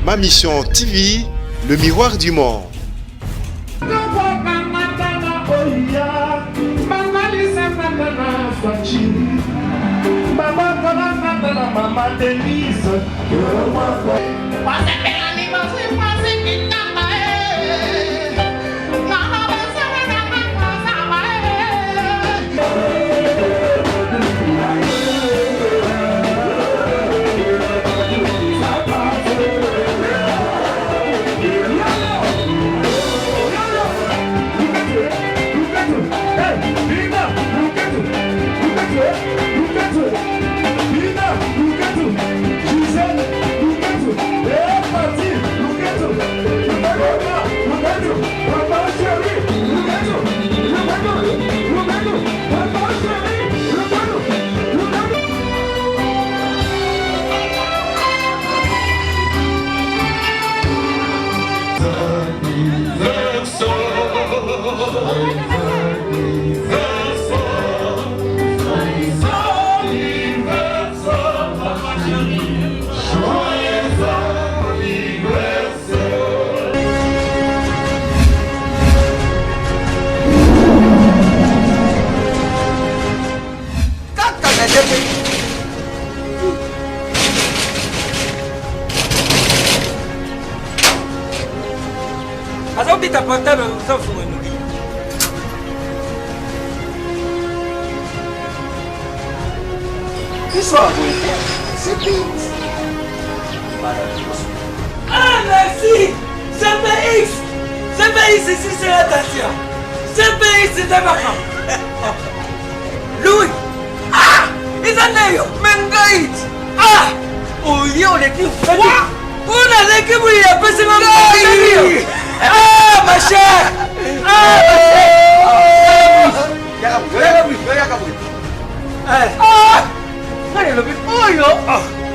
Ma Mission TV, le miroir du monde. Maman Denise, Azobita portable usafunga nuki. isso c'est Ah merci! CPX! CPX ici c'est l'attention! CPX c'est vacances! Louis! Ah! Isaneyo! Mengait! Ah! Oh yo l'équipe! Quoi? On a l'équipe où il y a pas ce moment! Ah ma chère! Ah ma chère! Ah! Allez le but! Oh yo!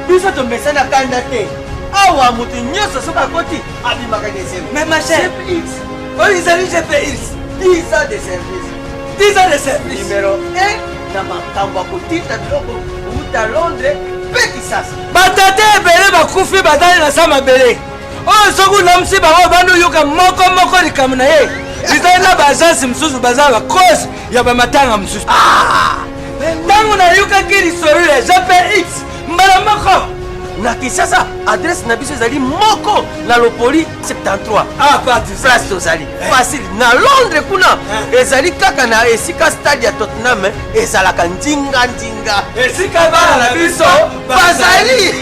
Bisa to mesana kanda te. Awa mutu nyoso soka koti abimaka des mais ma chère CPX. Oh ils allaient CPX. 10 ans de service. 10 ans de service. Numéro 1 na makambo kotita biloko uta Londres petit sas. Batate ebele bakufi batali na sama bele. Oh soku namsi bango bandu yoka moko likamu na ye. Bizali na bazansi msusu bazala cause ya bamatanga msusu. Ah! Tangu na yoka kiri sorule CPX. Mbala moko na Kinshasa adresse na biso ezali moko na Lopoli 73. Ah parti place tozali facile na Londres kuna ezali kaka na esika stade ya Tottenham ezalaka ndinga esika bana na biso bazali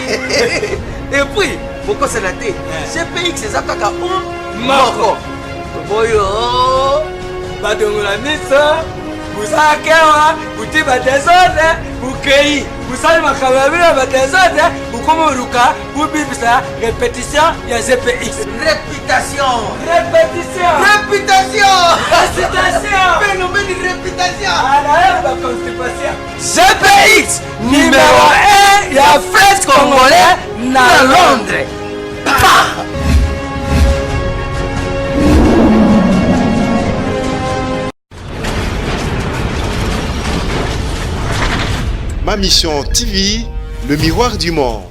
et puis boko senate CPX eza kaka moko boyo badongola miso busakewa butiba desordre bukei busali makamabila batezode bukomoruka bubibisa répétition ya CPX. Réputation. Phénomène de réputation. CPX numéro 1 ya fête congolais na Londres. Ma Mission TV, le miroir du monde.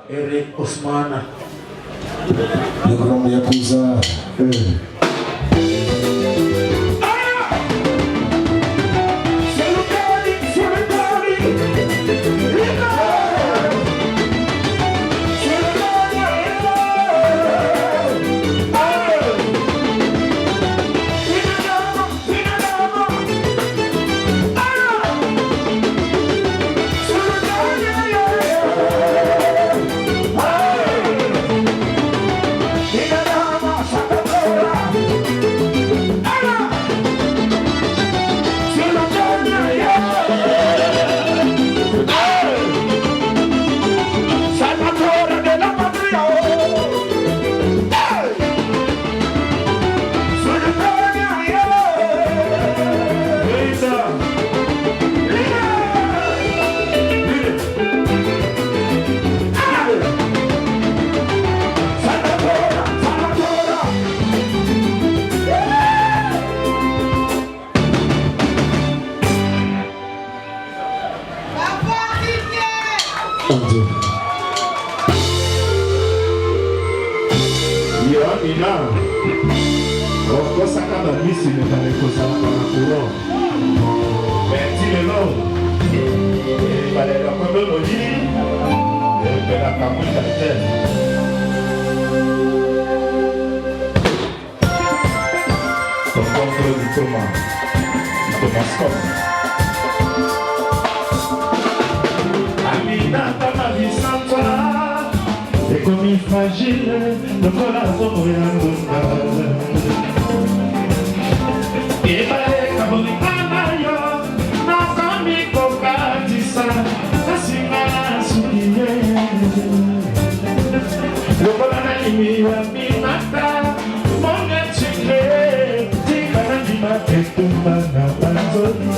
Eric Osmana. Le grand Yakuza. Yoamina, okosaka na misi ne kozala na courant. Mais dis-le-le, il fallait le prendre le lit et faire la camoufle de la terre. Ton contrôle du Thomas Scott. Amina, ta ma vie sans toi. Et comme il fragile, le corazon est un donne. Et balé comme il anayo, non comme il combatissa, ainsi m'a souillé. Le colana qui m'a mis mata, mon gars chicle, tika ni ma tête mana panzoni.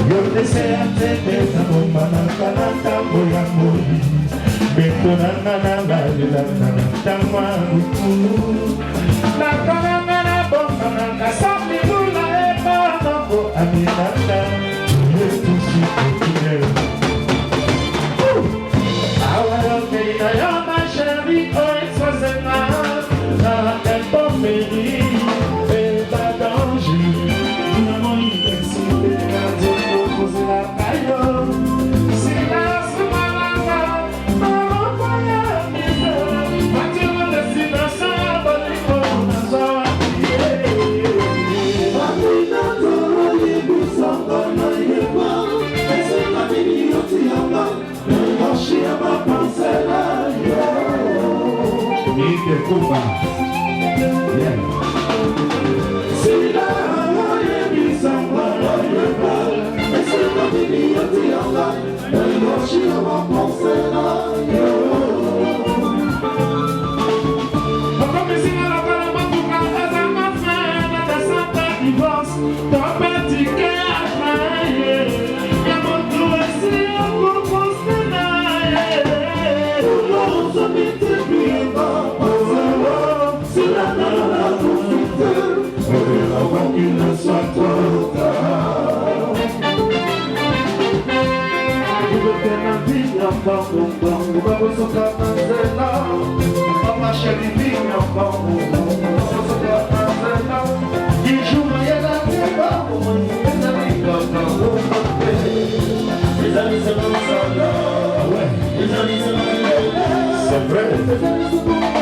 Yo desea tete na mama kana tambo ya mori. Betonana na la tamwa ukulu na kana na bomba na kasapi bula e panoko aminata yetu sikile awalo keina yo ma chéri o exosena na tempo meri e ba danger na moni exile na zoko kozela kayo sina sumalanga. Cuba. Yeah. Avant qu'il ne soit trop tard. Vous mettez ma vie encore au banc, vous m'avez sauté à Manzella. Ma chérie vie encore au banc, vous m'avez sauté à Manzella. Il joue rien à débat, les amis encore au banc. Les amis c'est mon salaire, ouais. Les amis c'est mon salaire. C'est vrai. Les amis c'est mon salaire.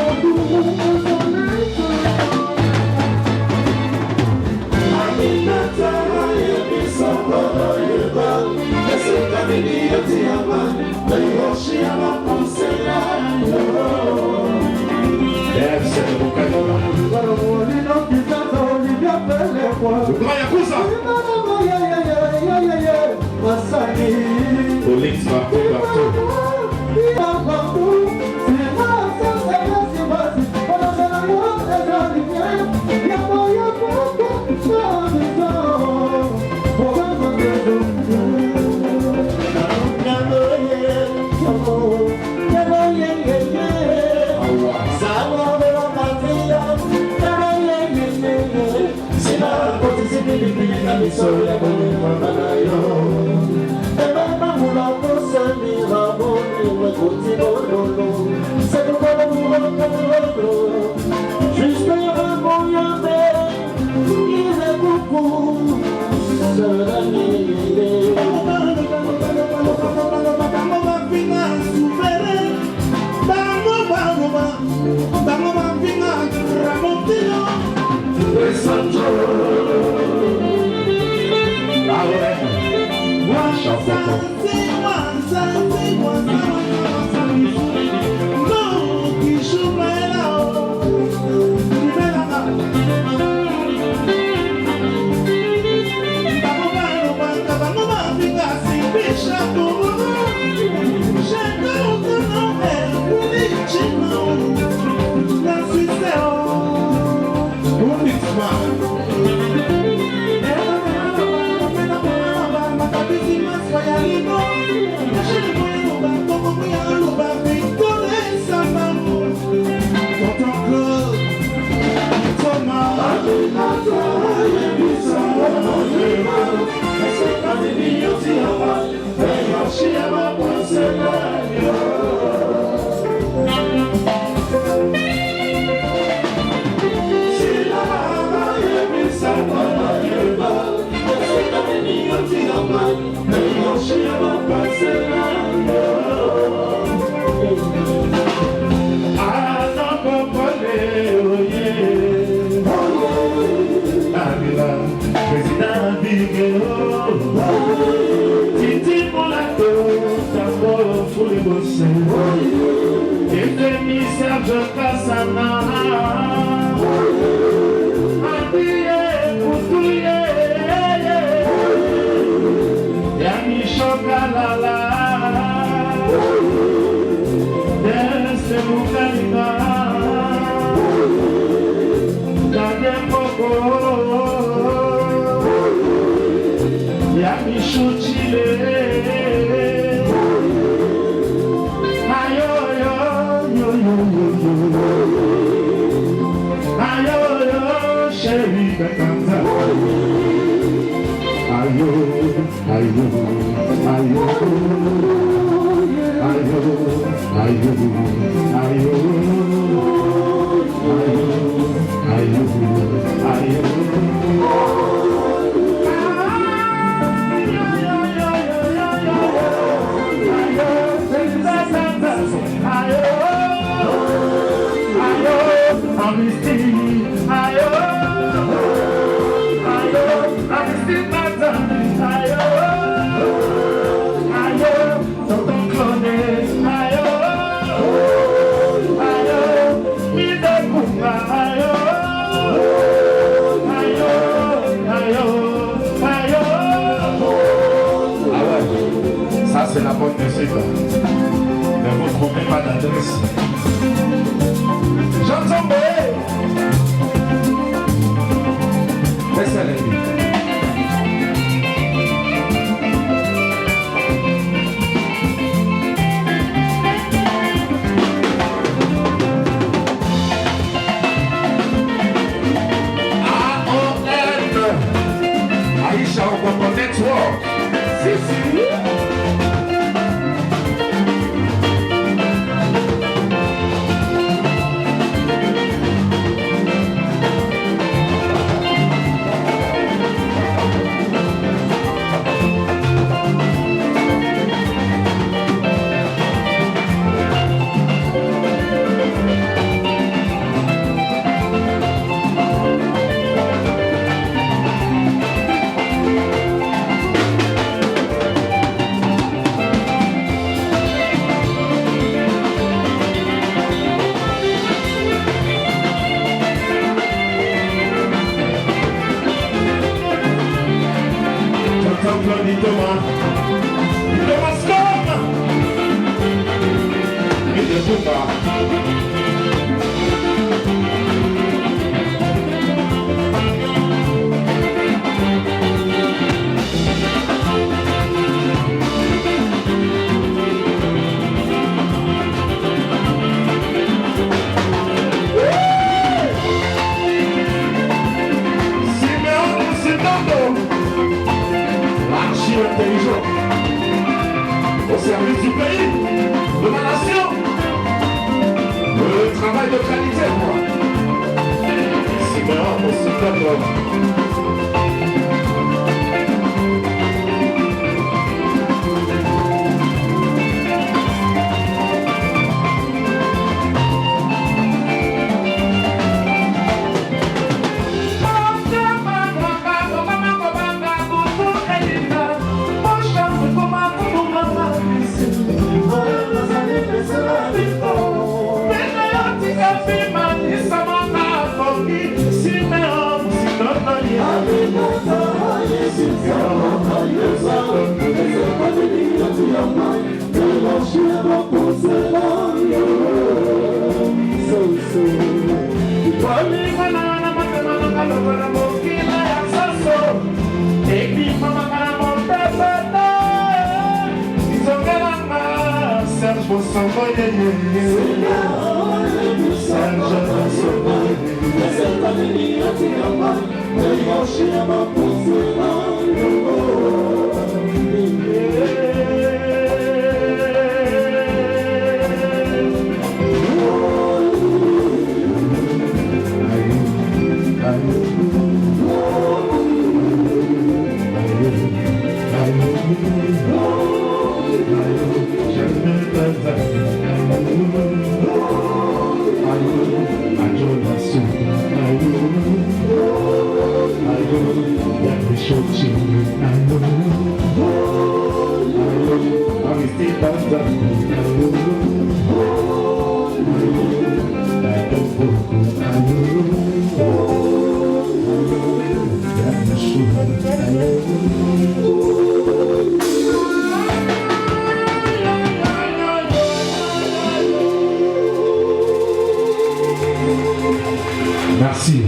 Merci.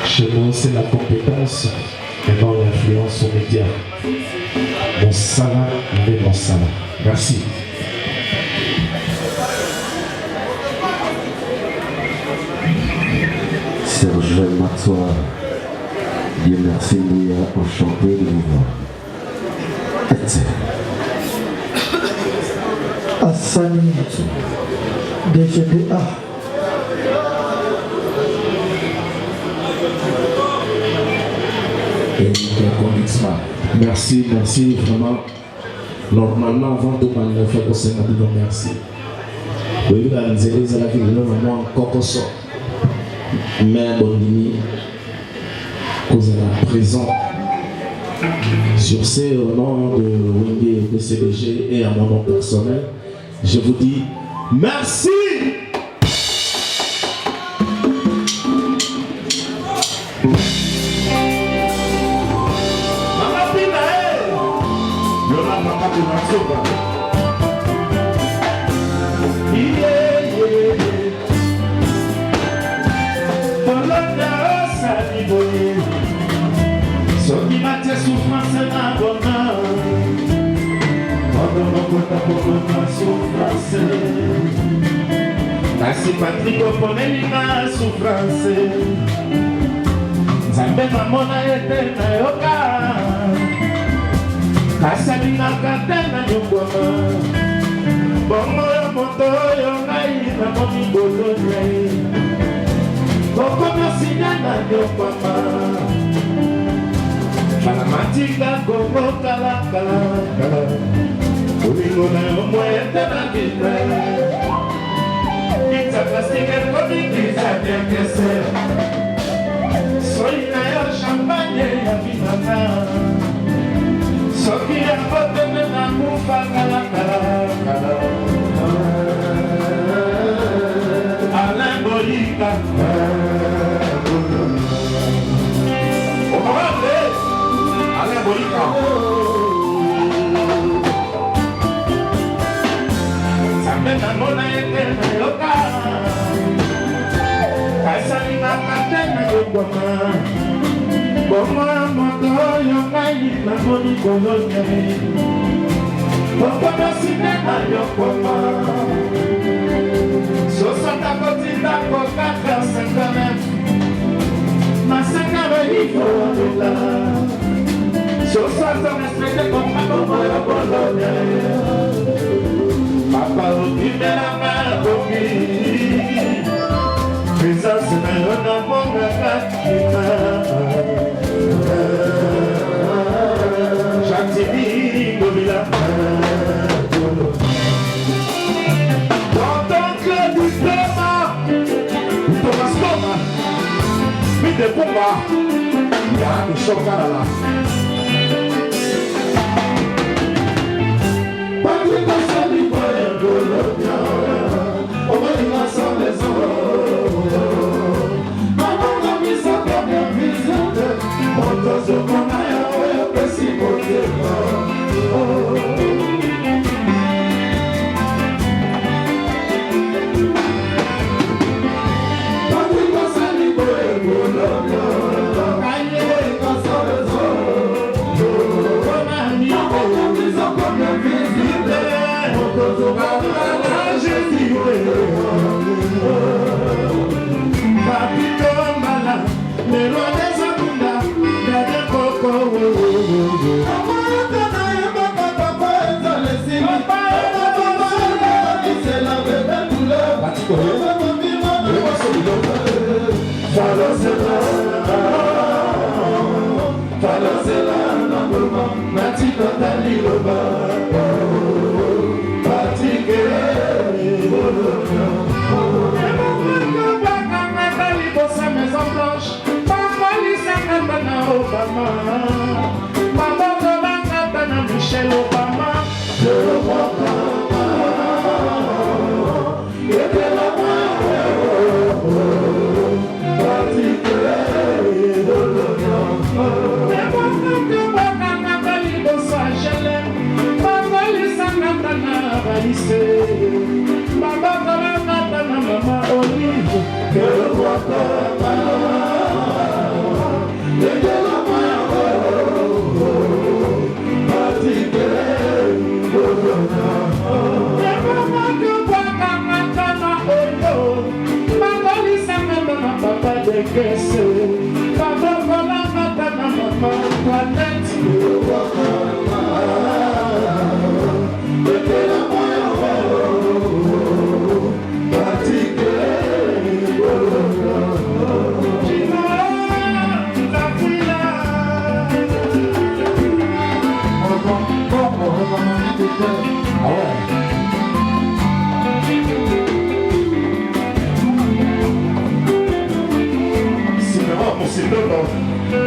Chez nous, c'est la compétence et non l'influence aux médias. Mon salat, mais mon salat. Merci. Serge Matsoir, Dieu merci, nous a enchanté de vous voir. Assani DGDA. Merci, merci, vraiment. Normalement, avant de parler, il faut que ça nous dise merci. Oui, vous avez dit que vous avez vraiment encore ça. Mais bon, vous êtes présent. Sur ces au nom de Wingé, de CDG et à mon nom personnel, je vous dis merci. Kasi Patrick oponeli na souffrance Nzambe mamona ete na yoka Kasi alingaka te na nyongwama Bongo yo moto yo ngai na moni bolone Kokono sinya na nyongwama Malamatika kongo kala kala kala Ulingo na yo mwete na gita Pizza plastique et comique, pizza bien cassé. Soy na champagne ya vinana. Soki ya pote na kufa kala kala kala. Alain Bolika. Omorale. Alain Bolika. Samena mona ete na yoka. Kasalina katena yokoma Boma moto yokai na moni kolonya Bokoma sinema yokoma Sosata kotinda kokaka senkane Masakara hifo wabela Sosata respecte koma boma yokolonya Papa okimera makoki Présence na yo na monga kakima Jacques Gobila Dans ton club du Thomas Thomas Thomas Mide Pomba Ya mi Chokarala Patrick Asali Boye Golonia Omalina sans les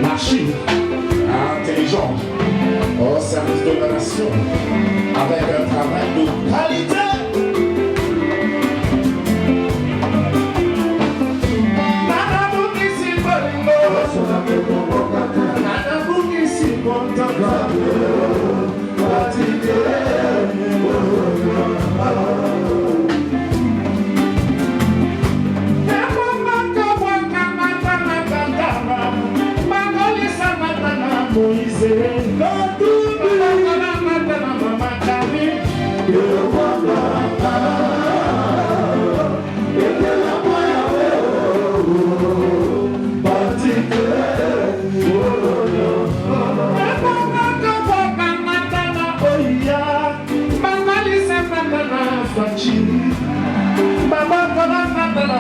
L'archive intelligente au service de la nation avec un travail de qualité.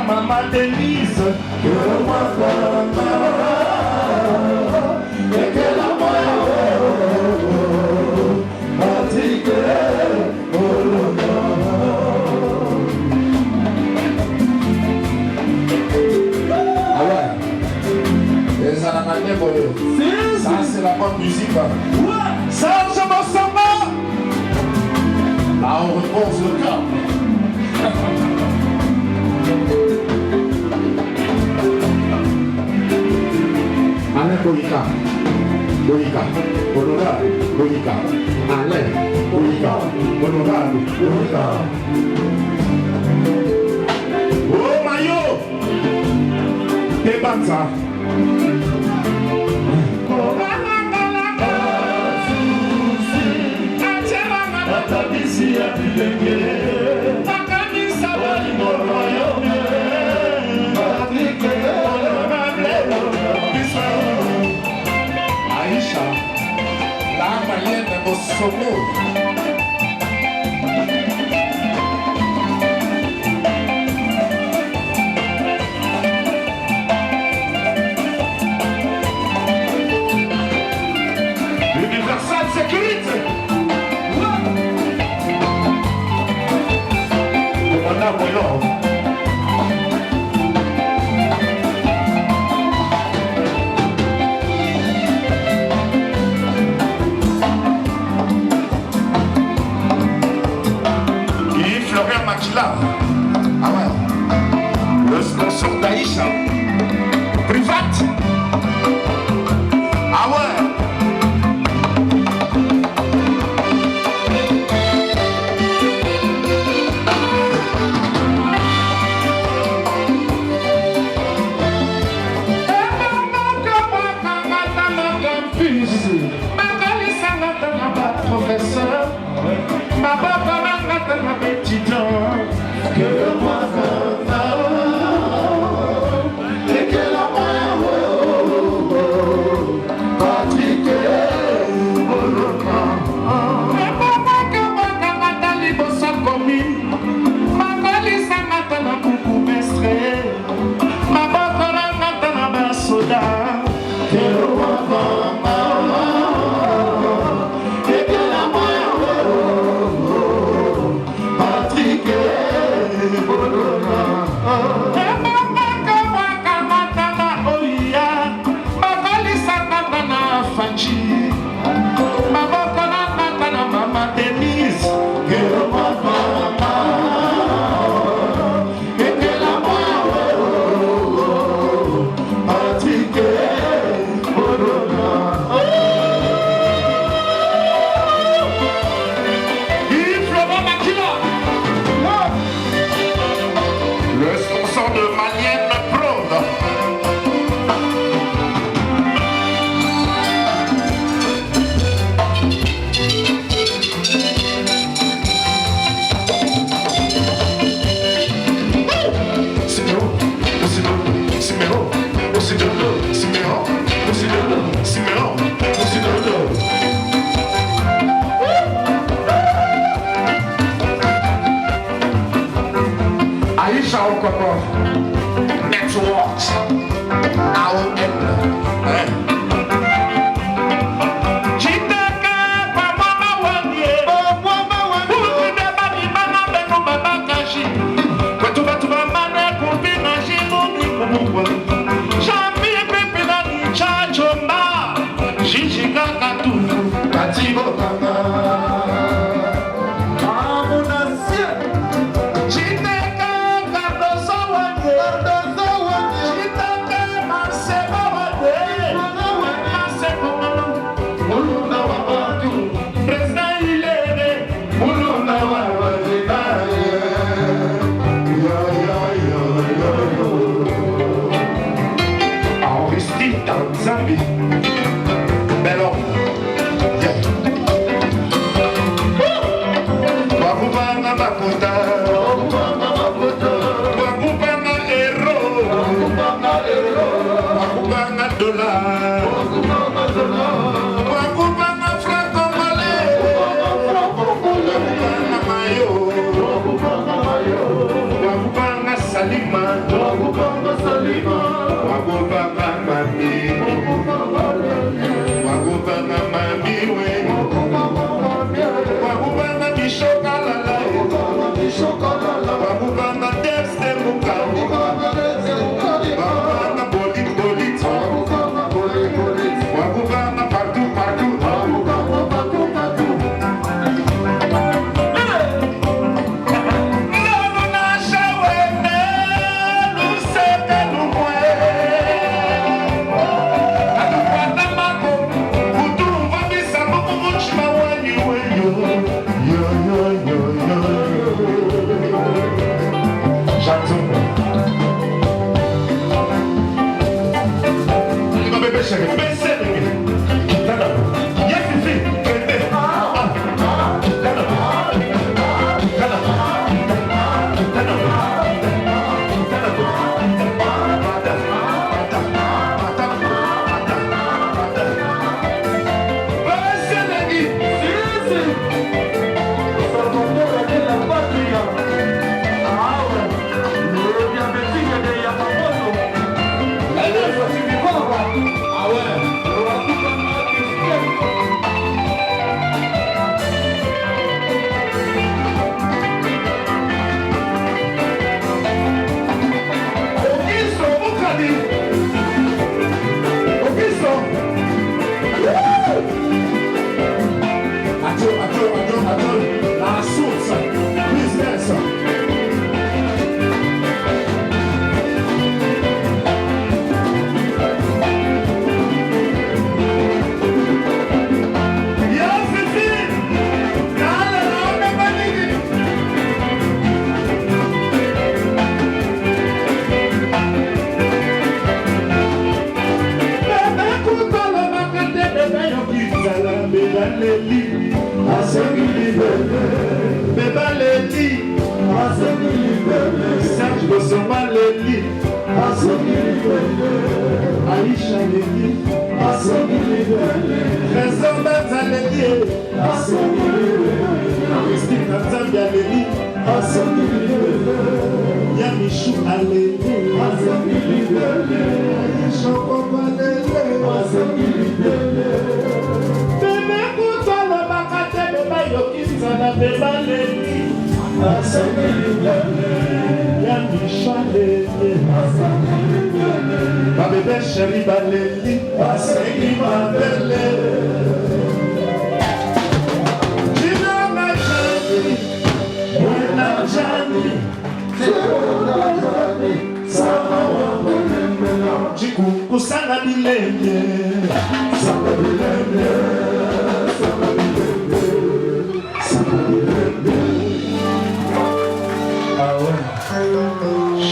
Mama Denise, ça c'est la bonne musique. Ça je me sens pas. Là on repose le cœur. Alain Boyika, honorable Boyika, Alain Boyika, honorable Boyika. Oh Mayo, Tebanza. Aisha, la malienne de Bosomo. Universal Sécurité. Commandant Boyon. Ah ouais, le sponsor d'Aïcha, private. Ah ouais. Professeur, ma papa m'a petit que moi et que la Patrick Patrick Networks.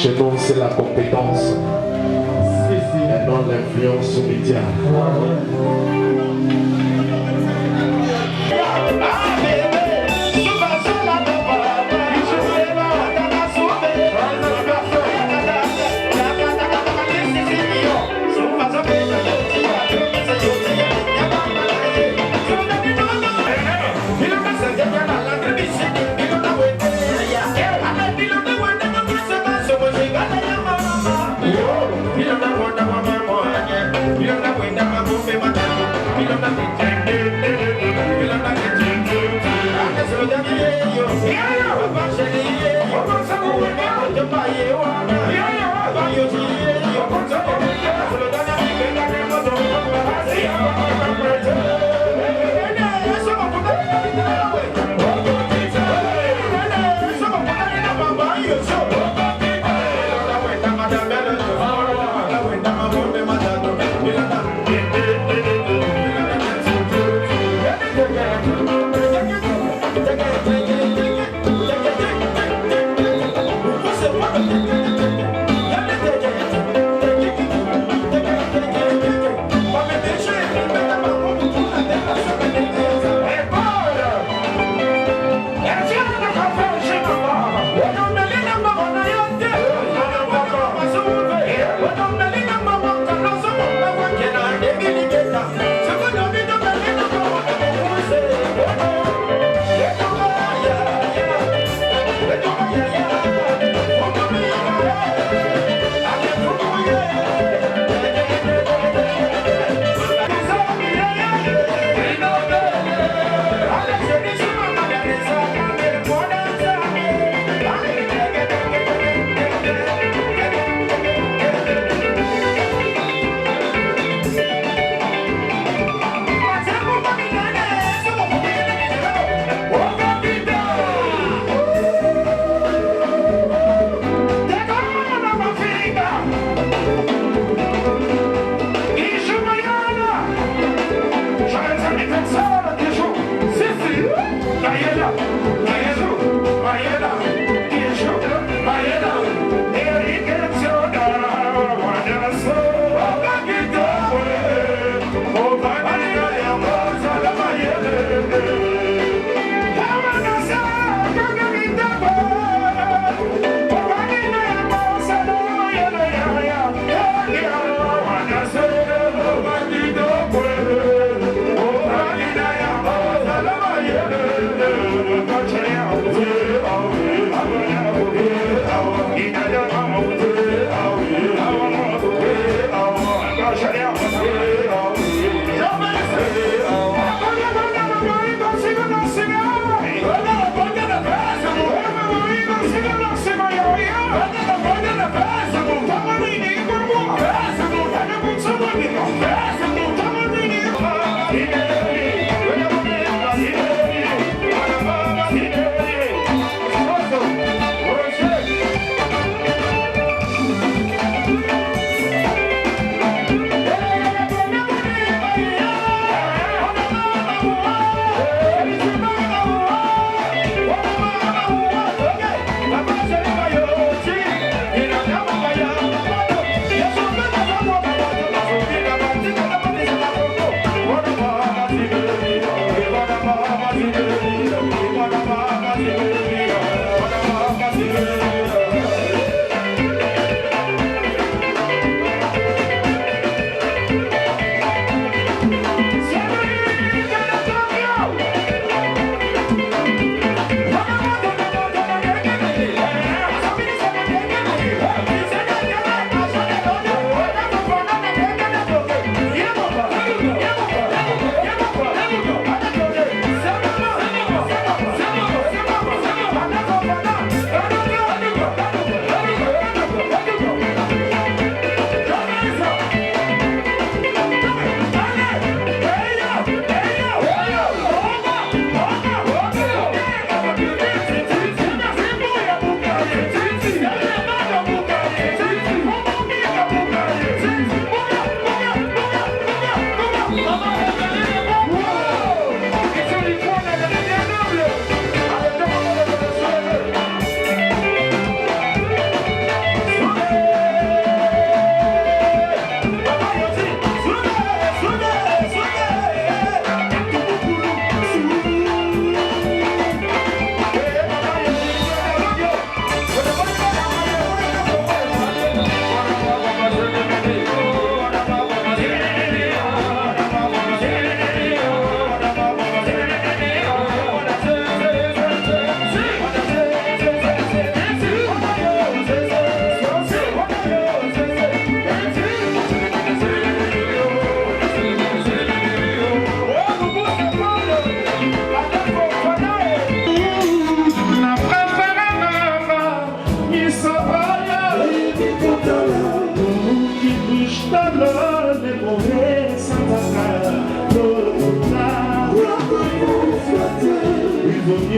Chez nous, c'est la compétence et non l'influence média. So Let's go.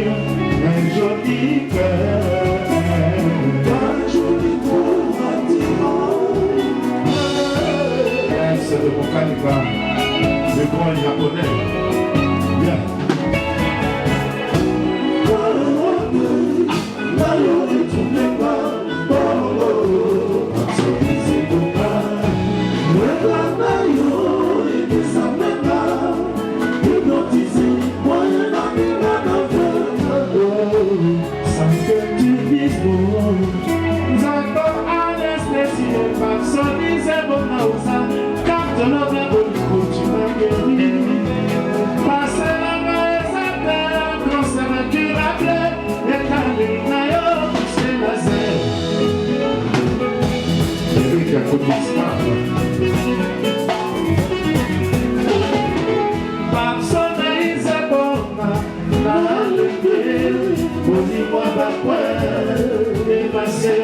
dire un joli cœur. Un joli pour attirant. C'est le Bokaliba, le grand japonais. Bien. Sans que tu dises bon, j'entends anesthésié par son disait bon naousa, quand tu l'as vu tu m'as guéri. Passer la main et sa terre, quand ça m'a curable, et quand les naïos, c'est la zèle. Eric a connu ça. Par son disait bon, moi pas quoi et passer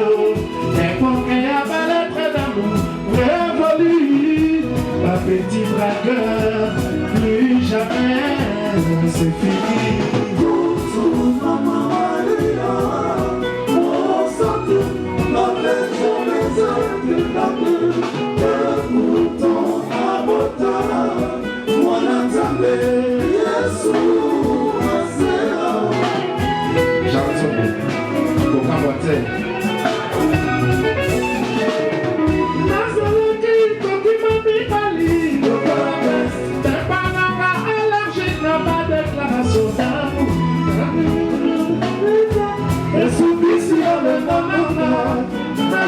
et pour qu'il y a pas lettre d'amour révolu un petit braqueur plus jamais c'est fini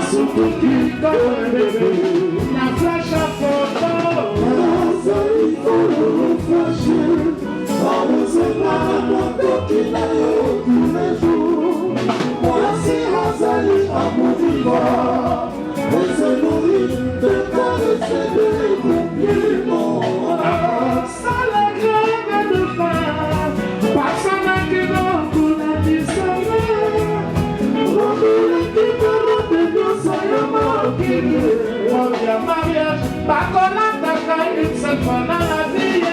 surtout qu'il comme un bébé, la flash à photo. Il faut le flasher, on ne sait pas la moto qu'il a eu tous les jours. Moi si Razali a mon vivant, et se nourrit de caresser des compliments. Sans la grève de faim, passant à qui donc on a dit ça. Mariage, pas qu'on attaque une seule fois dans la vie.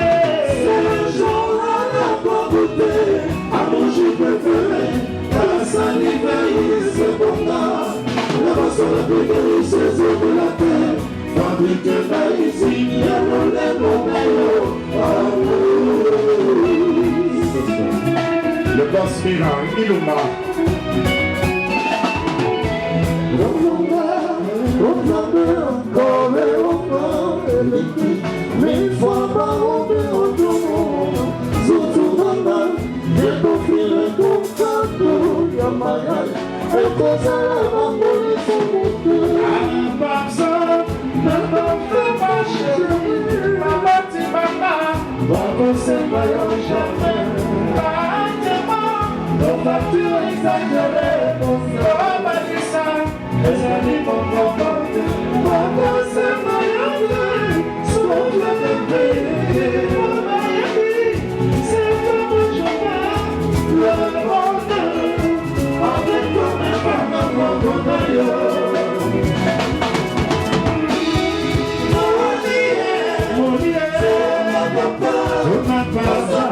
C'est le jour à la pauvreté, à manger préféré, à la salive, c'est bon gars. La façon la plus riche, c'est de la terre. Fabriquer maïs, il y a le lait, mon maillot. Le boss Miran, Iluma. Mille fois par an, mais au tour, surtout dans la vie, pour filer ton cadeau, y'a mariage, et cause à la police, on monte. À personne ne me fait pas chérie, ma petite maman, va conseiller maillot jamais. Nos factures exagérées, nos frères Balissa, les amis m'ont comporté. Va conseiller maillot, sauf le bébé. Mon Miami, c'est comme je vois le monde. Avec comme un parent, mon maillot. Mon Dieu, on n'a pas ça.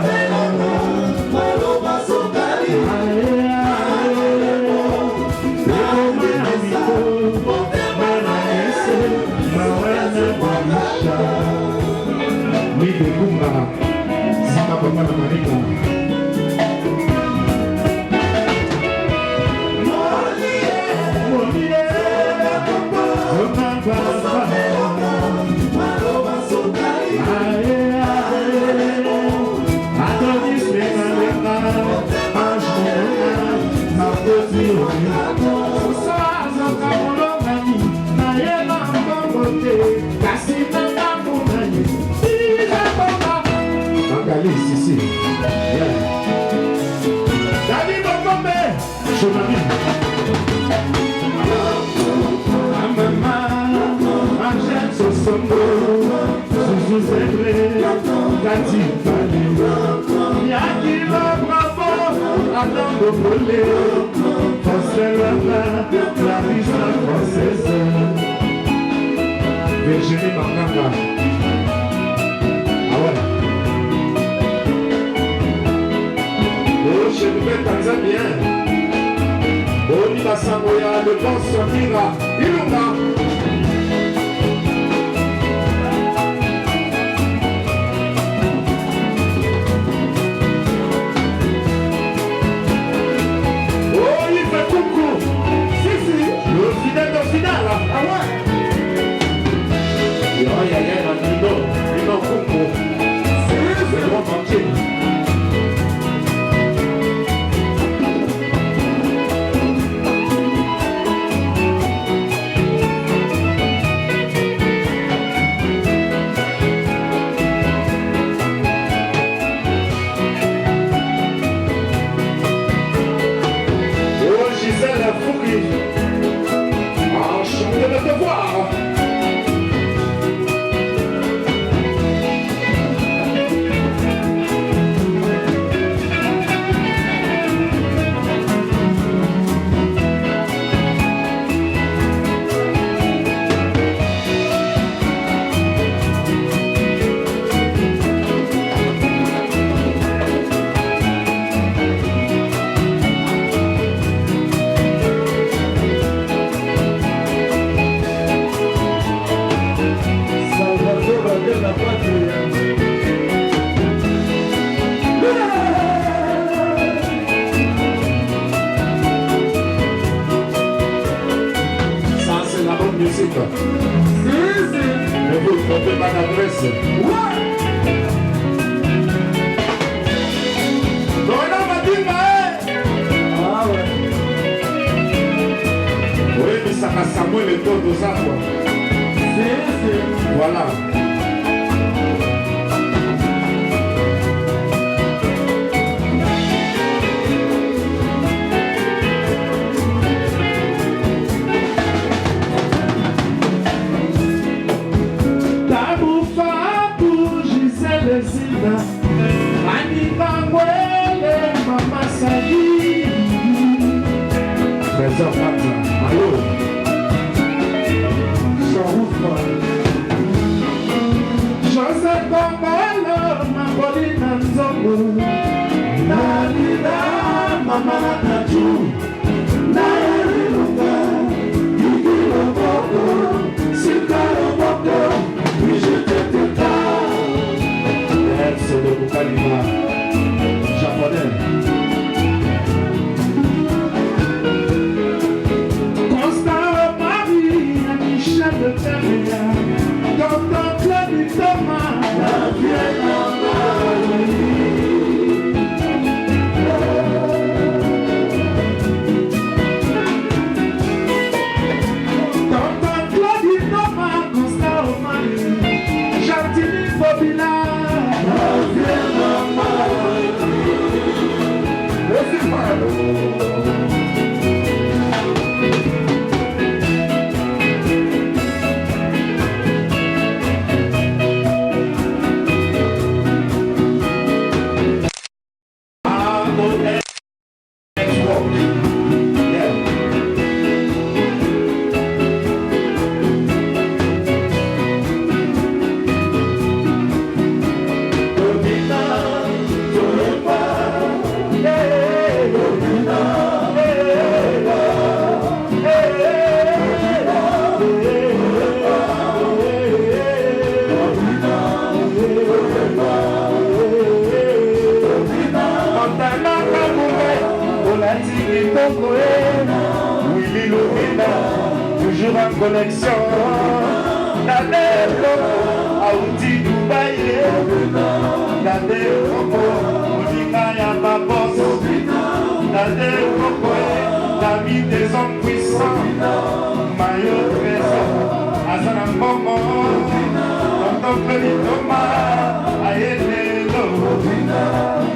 Ici, David Bokombe, je m'amène. Maman, Angèle Sosombo, Zouzou Zébré, Gati Fali, Yakila Bravo, Adam Bobole, Fosterana, Clarisse Française, Virginie Manganga. Ah ouais. chez nous, Tanzanien. Oliva Samoya, le bon Sonira, Ilunga. Oh, il fait coucou. Si, le fidèle au final. Ah ouais. Il y a un Nino coucou. C'est le monde entier. Enchanté de te voir. Ça, c'est la bonne musique. Mais vous trompez pas d'adresse. Non, non, ma dit, ah ouais. Oui, mais ça va Samuel et tout aux arbres. Voilà. Trésor Patra, allô. Joseph Bongolo, Mabolina Nzongo, Nalida, Mama Natu, Nayariluka, Igilo Boko, Sikaro Boko, oui je t'aime pas. C'est le Bukalima japonais. Constant Marie, Michel de Terria, Tonton Claude Thomas, la vieille Tonton Claude Thomas, Constant Marie, Jantini Bobila, la vieille toujours en collection. Nadeko, Aouti Dubaï, Nadeko, Monika Yababos, Nadeko, l'ami des hommes puissants, Mayo Trésor, Azana Momo, Tonton Feli Thomas, Aélelo,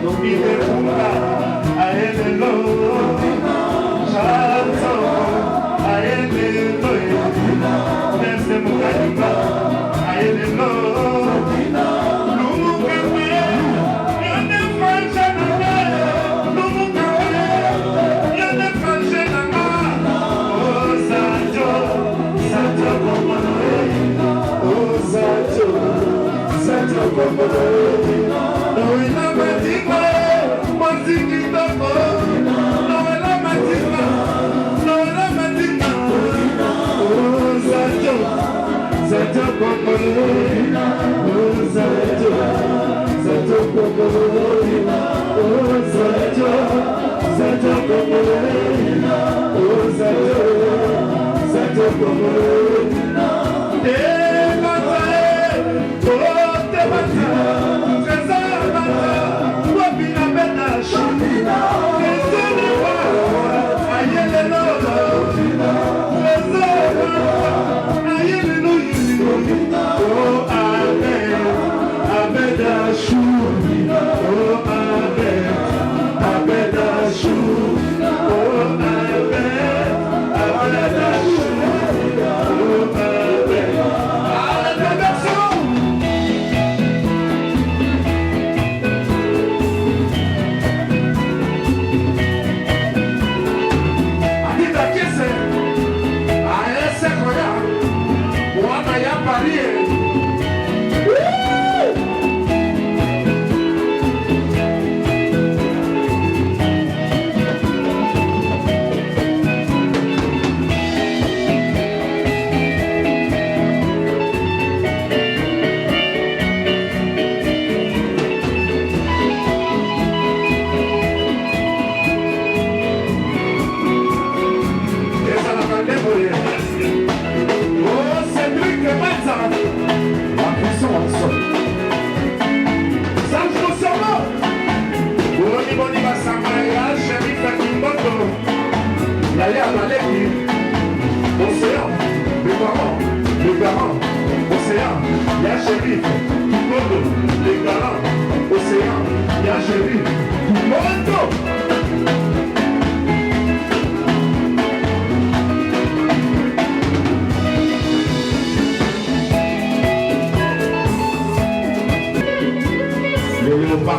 Domine Pumba, Aélelo, Chazo, Aélelo, Nesse Mukalimba, Aélelo, Lumu Kewe, Yone Franche Nana, Lumu Kewe, Yone Franche Nana, Oh Sadio, Sadio Komonoe, Oh Sadio, Sadio Komonoe, Noina Mediko, Moziki Toko,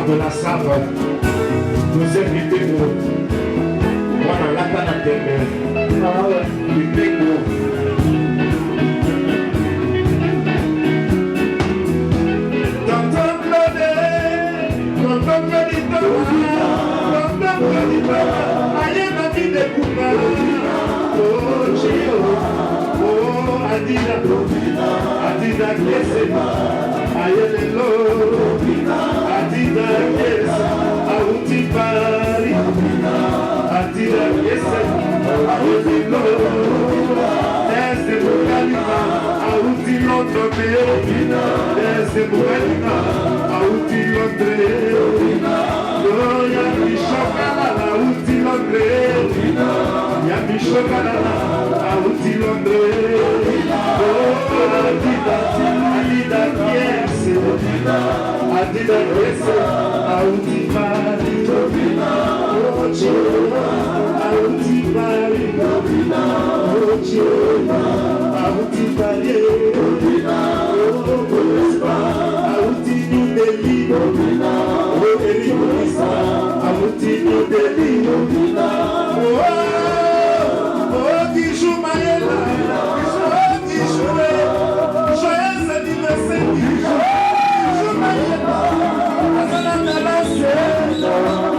De la Save, nous invitons moi dans la Tanatelle, du Neko. Tonton Claudie, aïe ma vie de Koupa, oh Chio, oh Adida Kese, aïe le lo. Adida Kesa, Auti Pari, Adida Kesa, Auti Loro, Desde Bugalima, Auti Londre, Desde Bugalima, Auti Londre, Yami Shokalala, Auti Londre, Yami Shokalala, Auti Londre, Adida Kesa, Adida Kesa, Auti Pari, Auti Pari, Auti Pari, Auti New Delhi, Auti New Delhi, Kijou Mayela, Kijou, joyeux anniversaire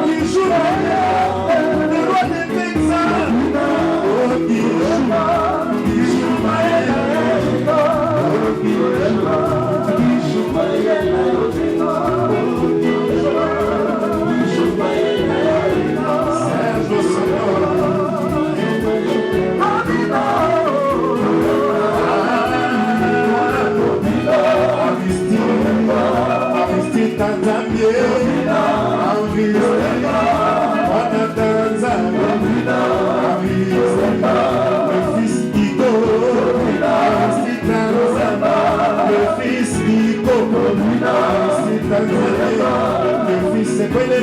Kijou. Le fils est Kwele,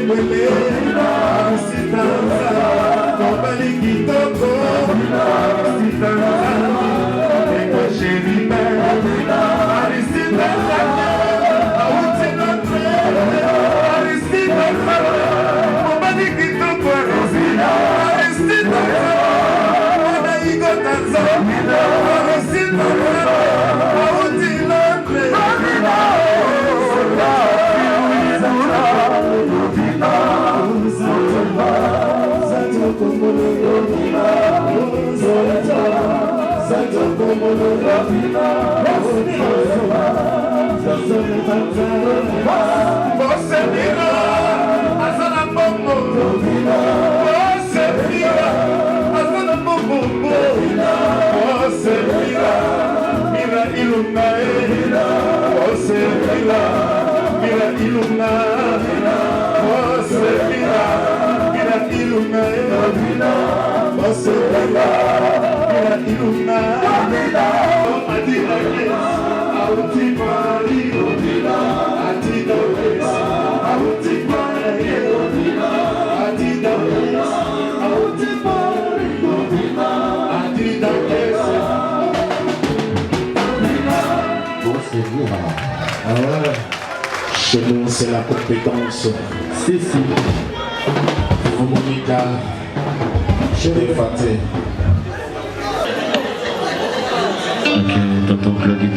Arisitanza, Kobali Kitoko, Arisitanza, Eko Cheribe, Arisitanza, Auti Londre, Arisitanza, Kobali Kitoko, Arisitanza, Oda Igo Tanza, Arisitanza, Auti Londre, Você vira Azana Bombo, você vira Azana Bombo, você iluna Nobila Basola iluna Nobila Adina Yes Auti Mari Nobila Adina Yes Auti Mari Nobila Adina Yes Auti Mari Nobila Adina Yes. Bon, c'est vous, Ah ouais. Chez nous, c'est la compétence. Si. Monica, je l'ai faté. Ok, tonton Claudie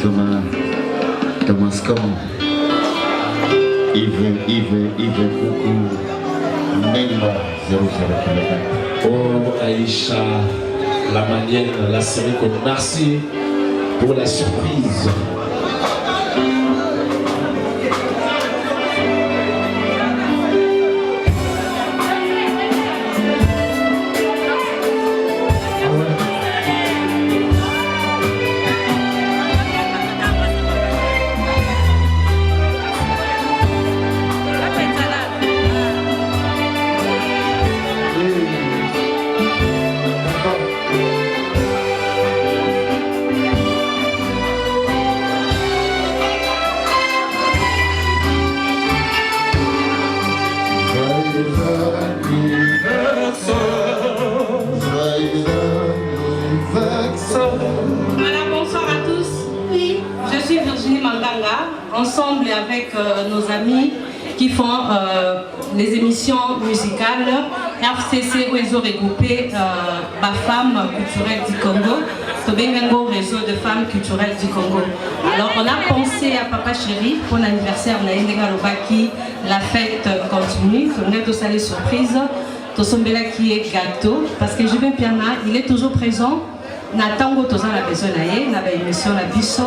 Thomas Comme. Yves, beaucoup. Memba 00 km. Oh Aïcha, la manière, la série qu'on merci pour la surprise. Ensemble avec nos amis qui font les émissions musicales RCC où ils ont regroupé ma femme culturelle du Congo, Tobengango réseau de femmes culturelles du Congo. Alors on a pensé à Papa Chéri pour l'anniversaire de Lobaki, la fête continue, on est tous allés surprise, Tosombela qui est gâteau parce que Jibin Piana il est toujours présent. Natango toza la besoin naé, na ba émission la biso,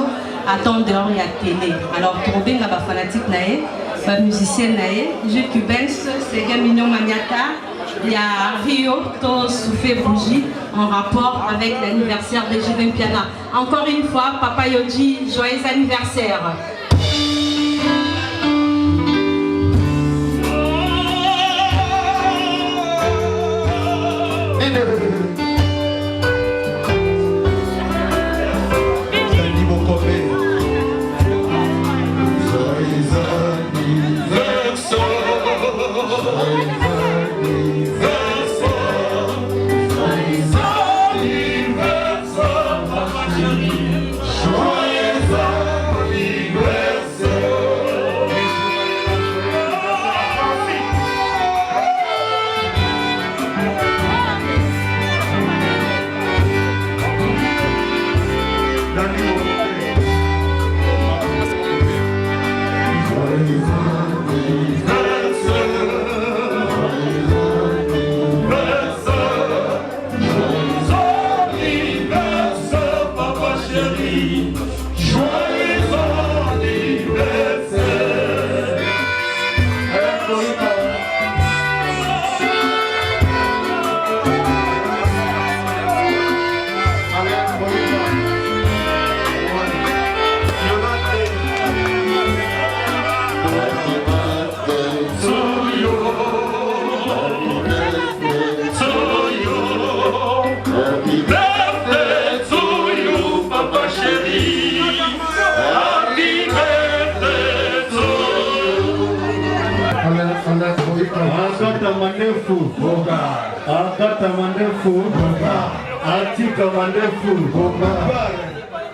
attendre dehors il y a télé. Alors trouver na ba fanatique naé, ba musicien naé, jeu cubain, c'est Gamignon Maniata, il y a Rio, to soufflé bougie en rapport avec l'anniversaire de Jibin Piana. Encore une fois, Papa Yoji, joyeux anniversaire.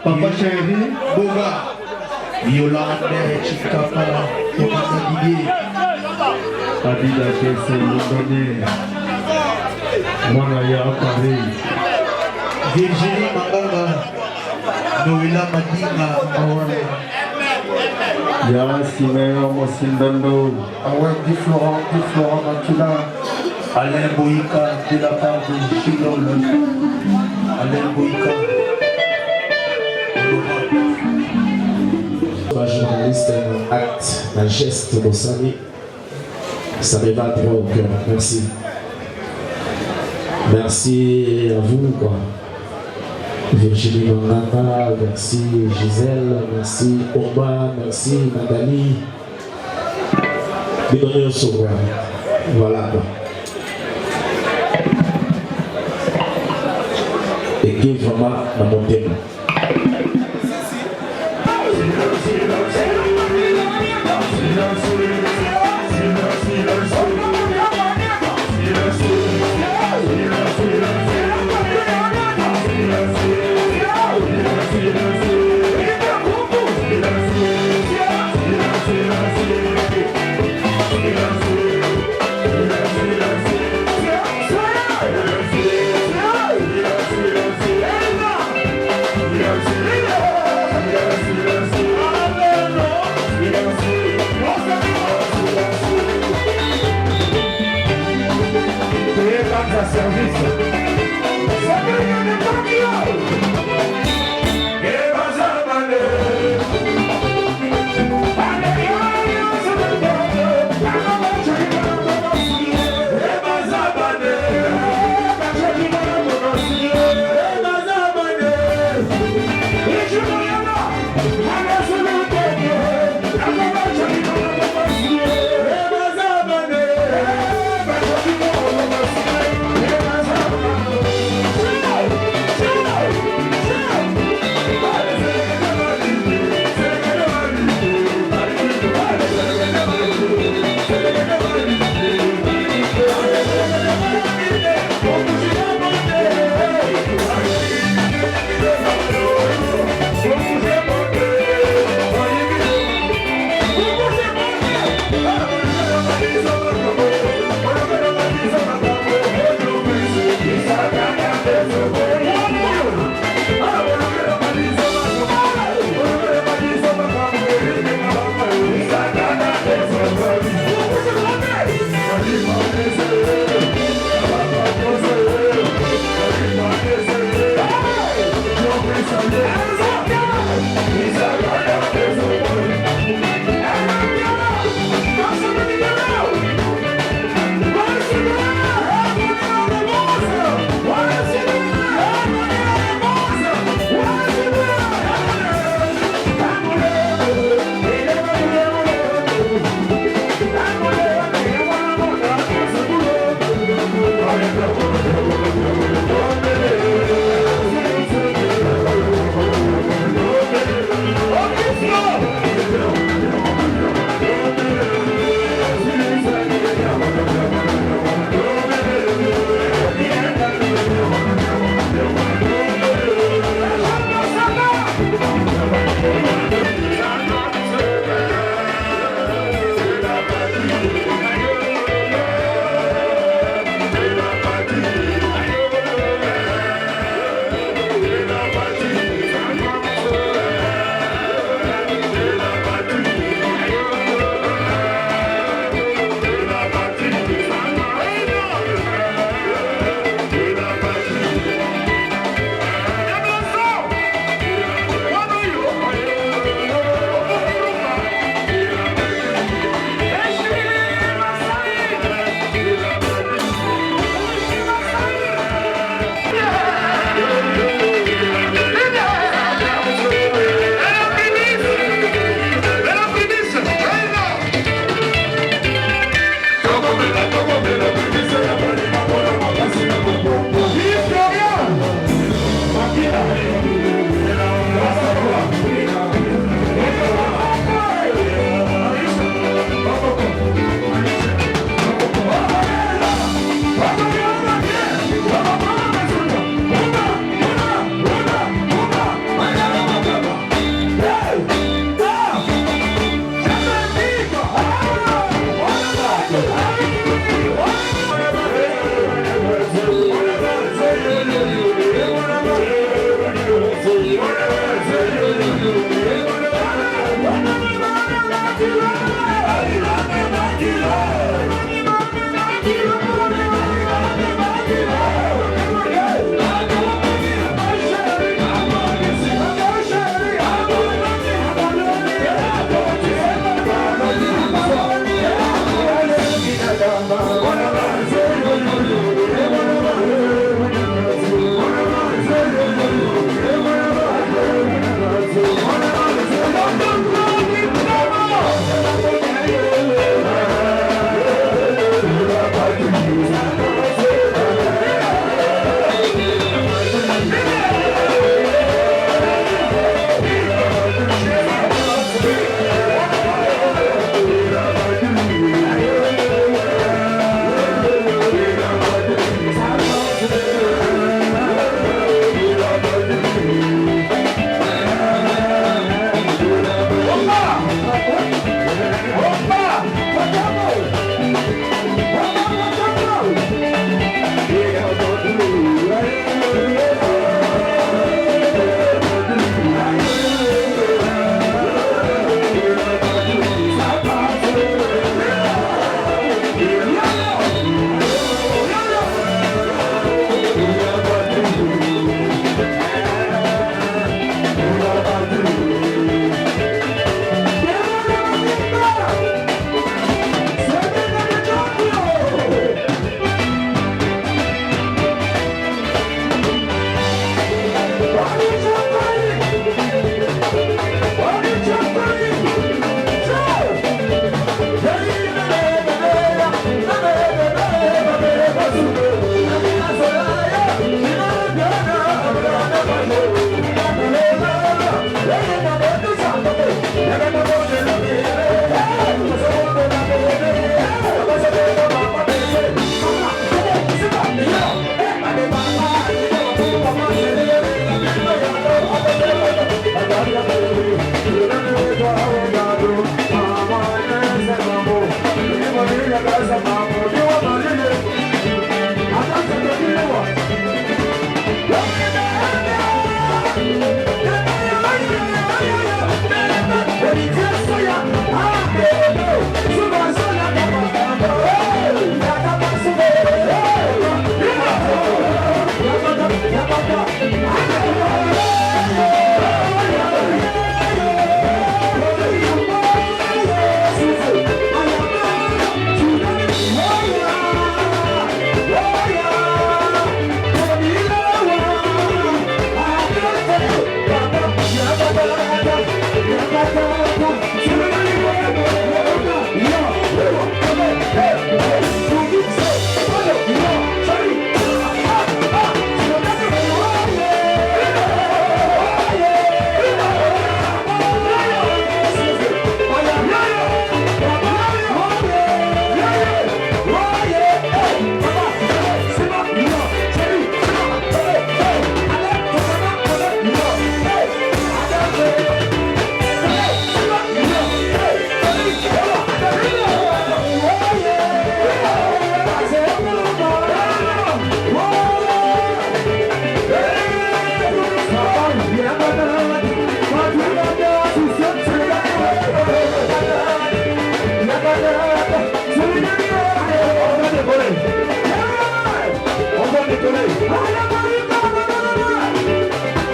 Papa Chéri, Boga, Yolande, Chikapa, Papa Didier, Adida Kesse, Londonné, Mwanaya Paris, Virginie Manganga, Noëlla Madina, Yara Siméon Mosindando, Awen Di Florent Matula, Alain Boïka, de la part de Chilol, Alain Boïka. Un journaliste, un acte, un geste, Bossani, ça me va droit au cœur. Merci. Merci à vous, quoi. Virginie Manganga, merci Gisèle, merci Omba, merci Madani. Bidonné au sauveur. Voilà, quoi. et qui est vraiment dans mon thème. Hey,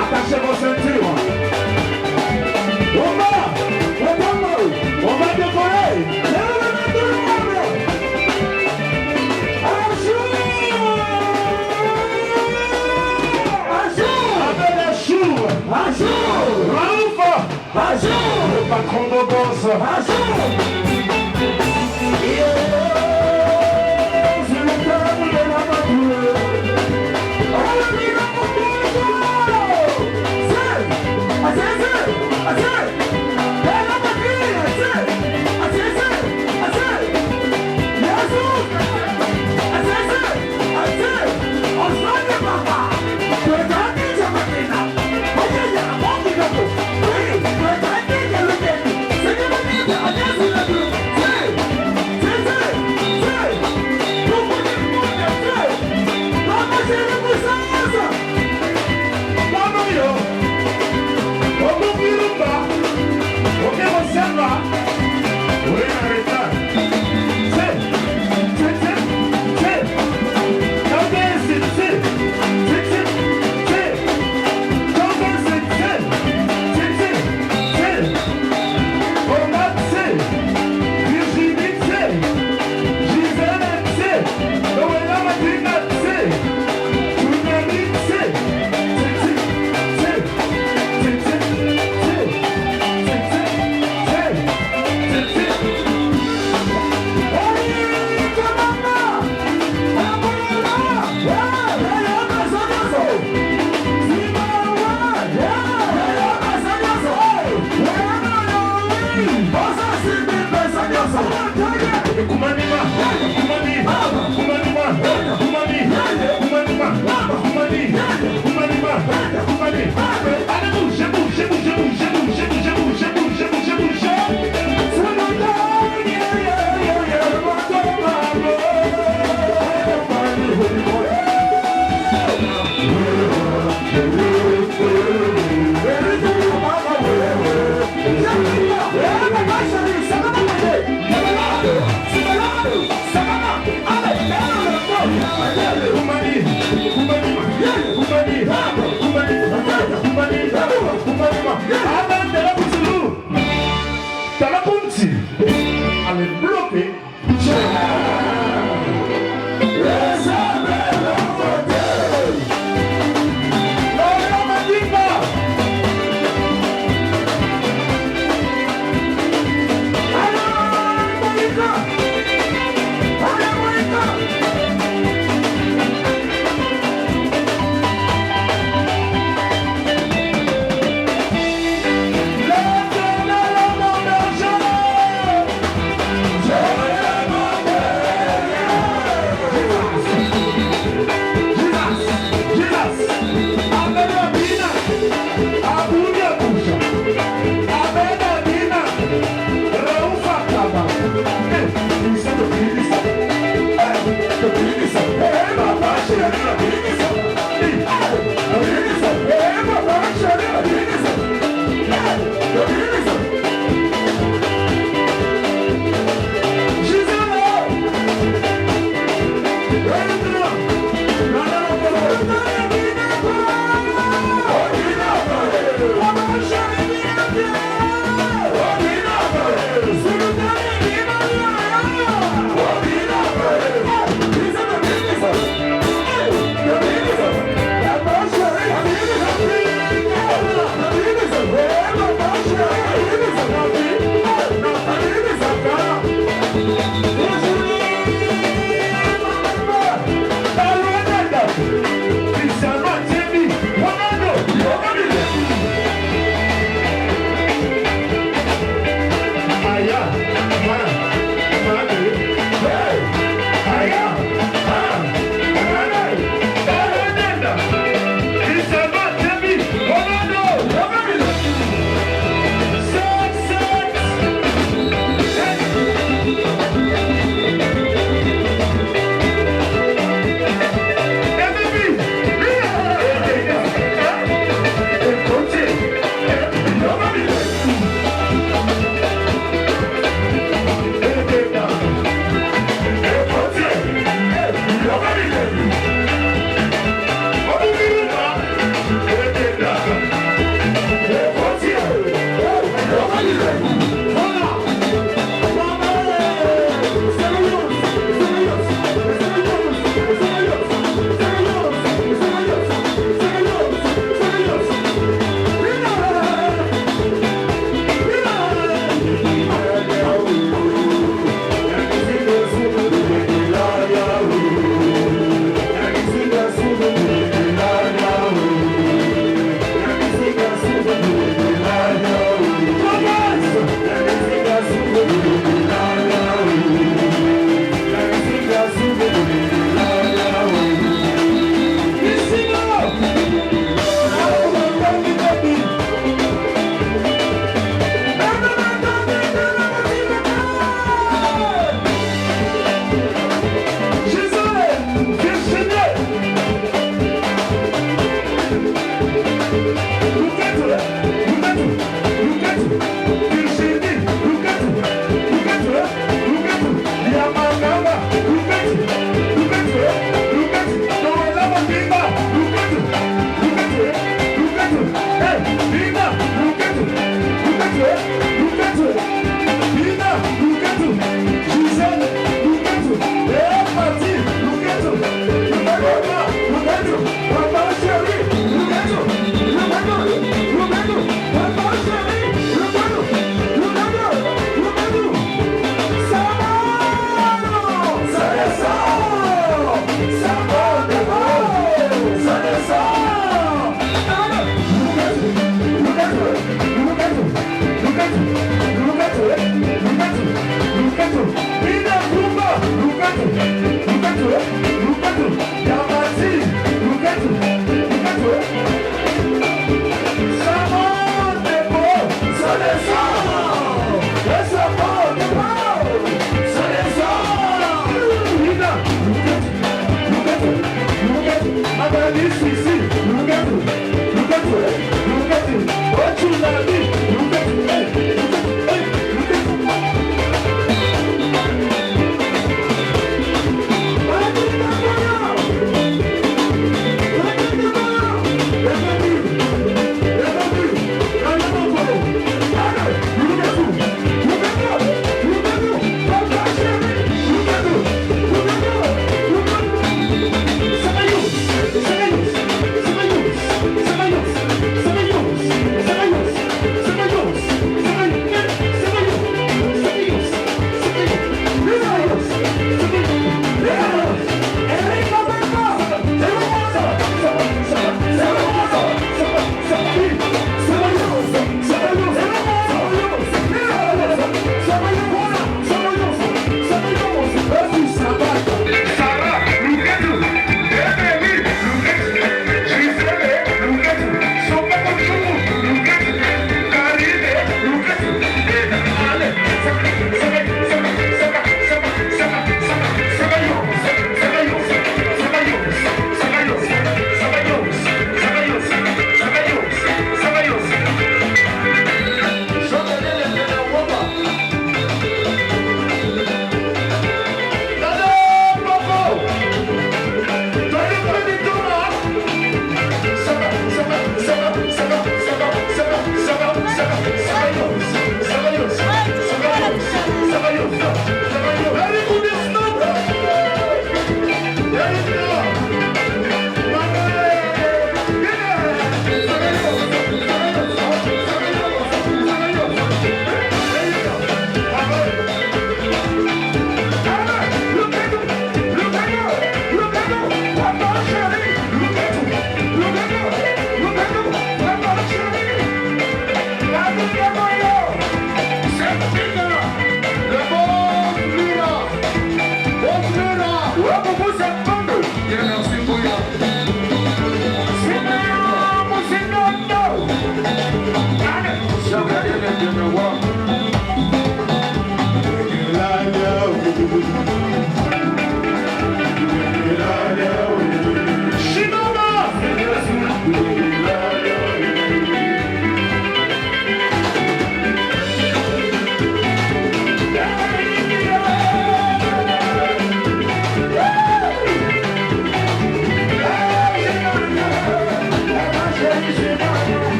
Attachez vos ceintures. On va décoller. Le patron de boss. C'est le terme de la voiture.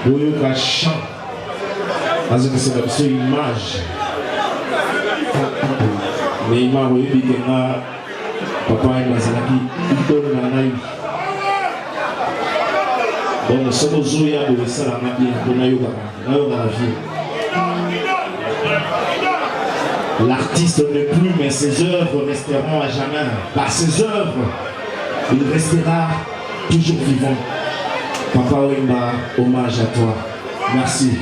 Boyoka chant. Parce que c'est une image. Mais il m'a dit que papa et Mazalaki, ils donnent la naïve. Donc nous sommes aux oeufs de ça la magie pour Nayoga. Nayoga la vie. L'artiste n'est plus, mais ses œuvres resteront à jamais. Par ses œuvres, il restera toujours vivant. Papa Wemba, hommage à toi. Merci.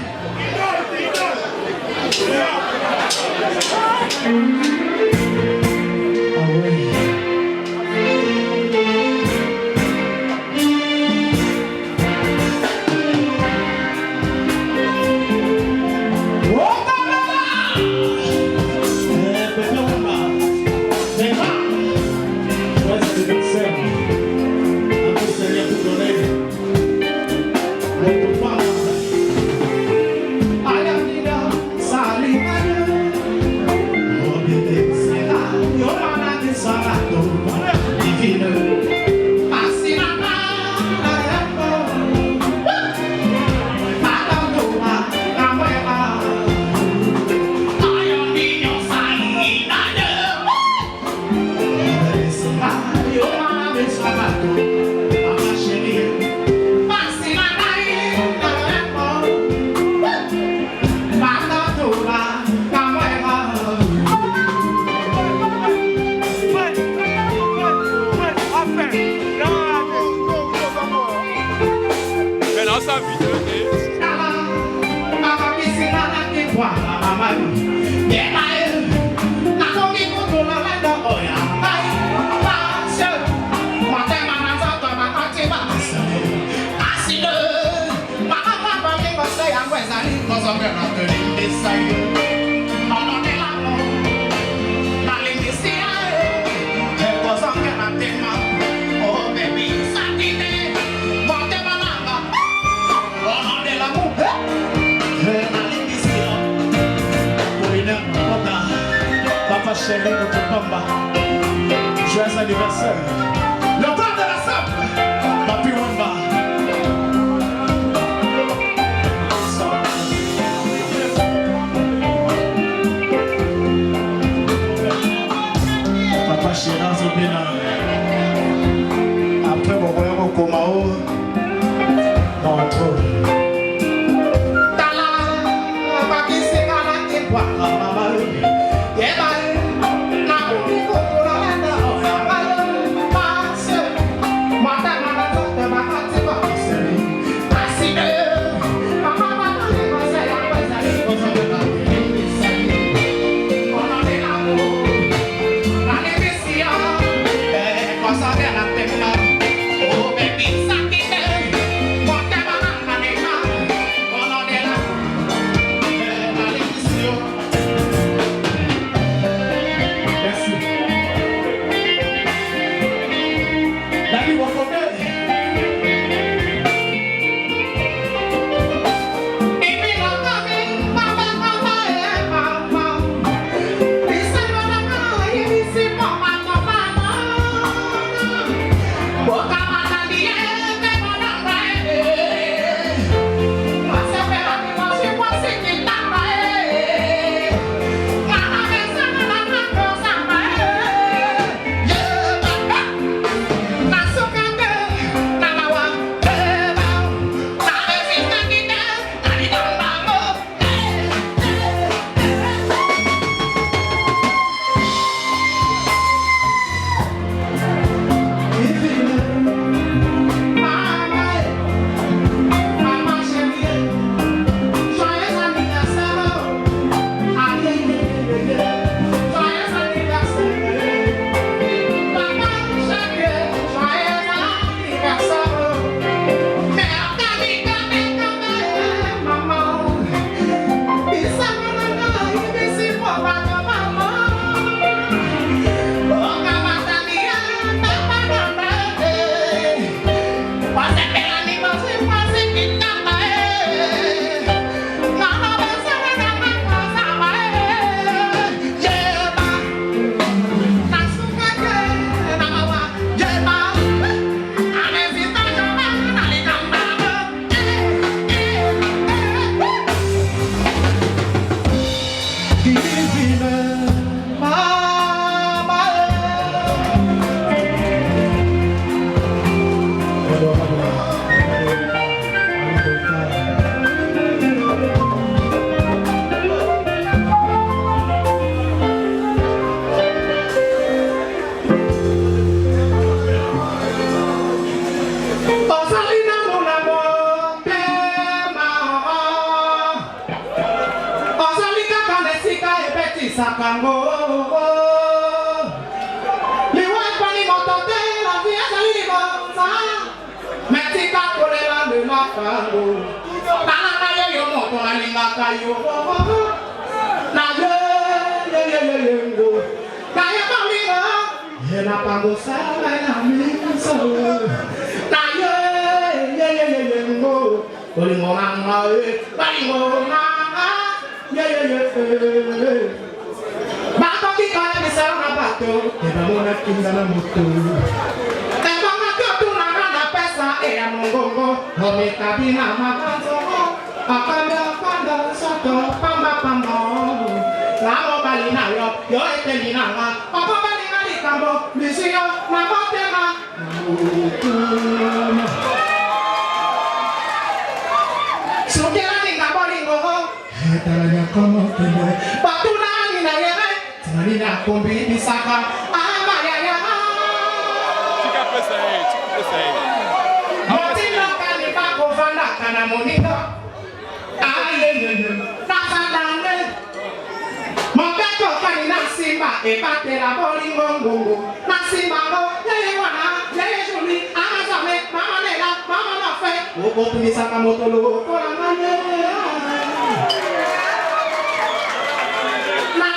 Ay, Chérie, notre pamba. Joyeux anniversaire. Le temps de la sable. Papi Wamba. Papa Chéran Zobina. Après, mon voyage au Komao. Non, trop. kana moninga. Aïe, Tafadane. Mon beko kani na simba, et pate la bolingo. Na simba go, yeye wana, yeye joli, amazame, mama nela, mama na fe. Oko tumi sakamoto lo, kola mane. Na,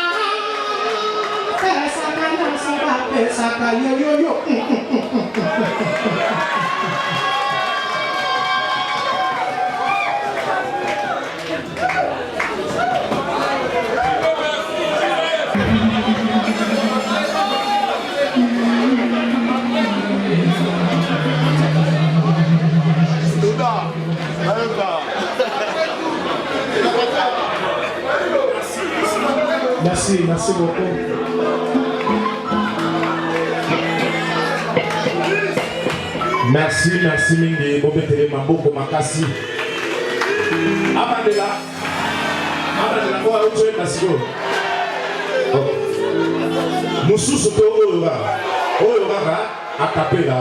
pesa kanya simba, pesa kaya yo. Merci beaucoup. Merci mingi bobetele maboko makasi. Abandela kwa uto kasiko. Mususu to oyo ga acapella.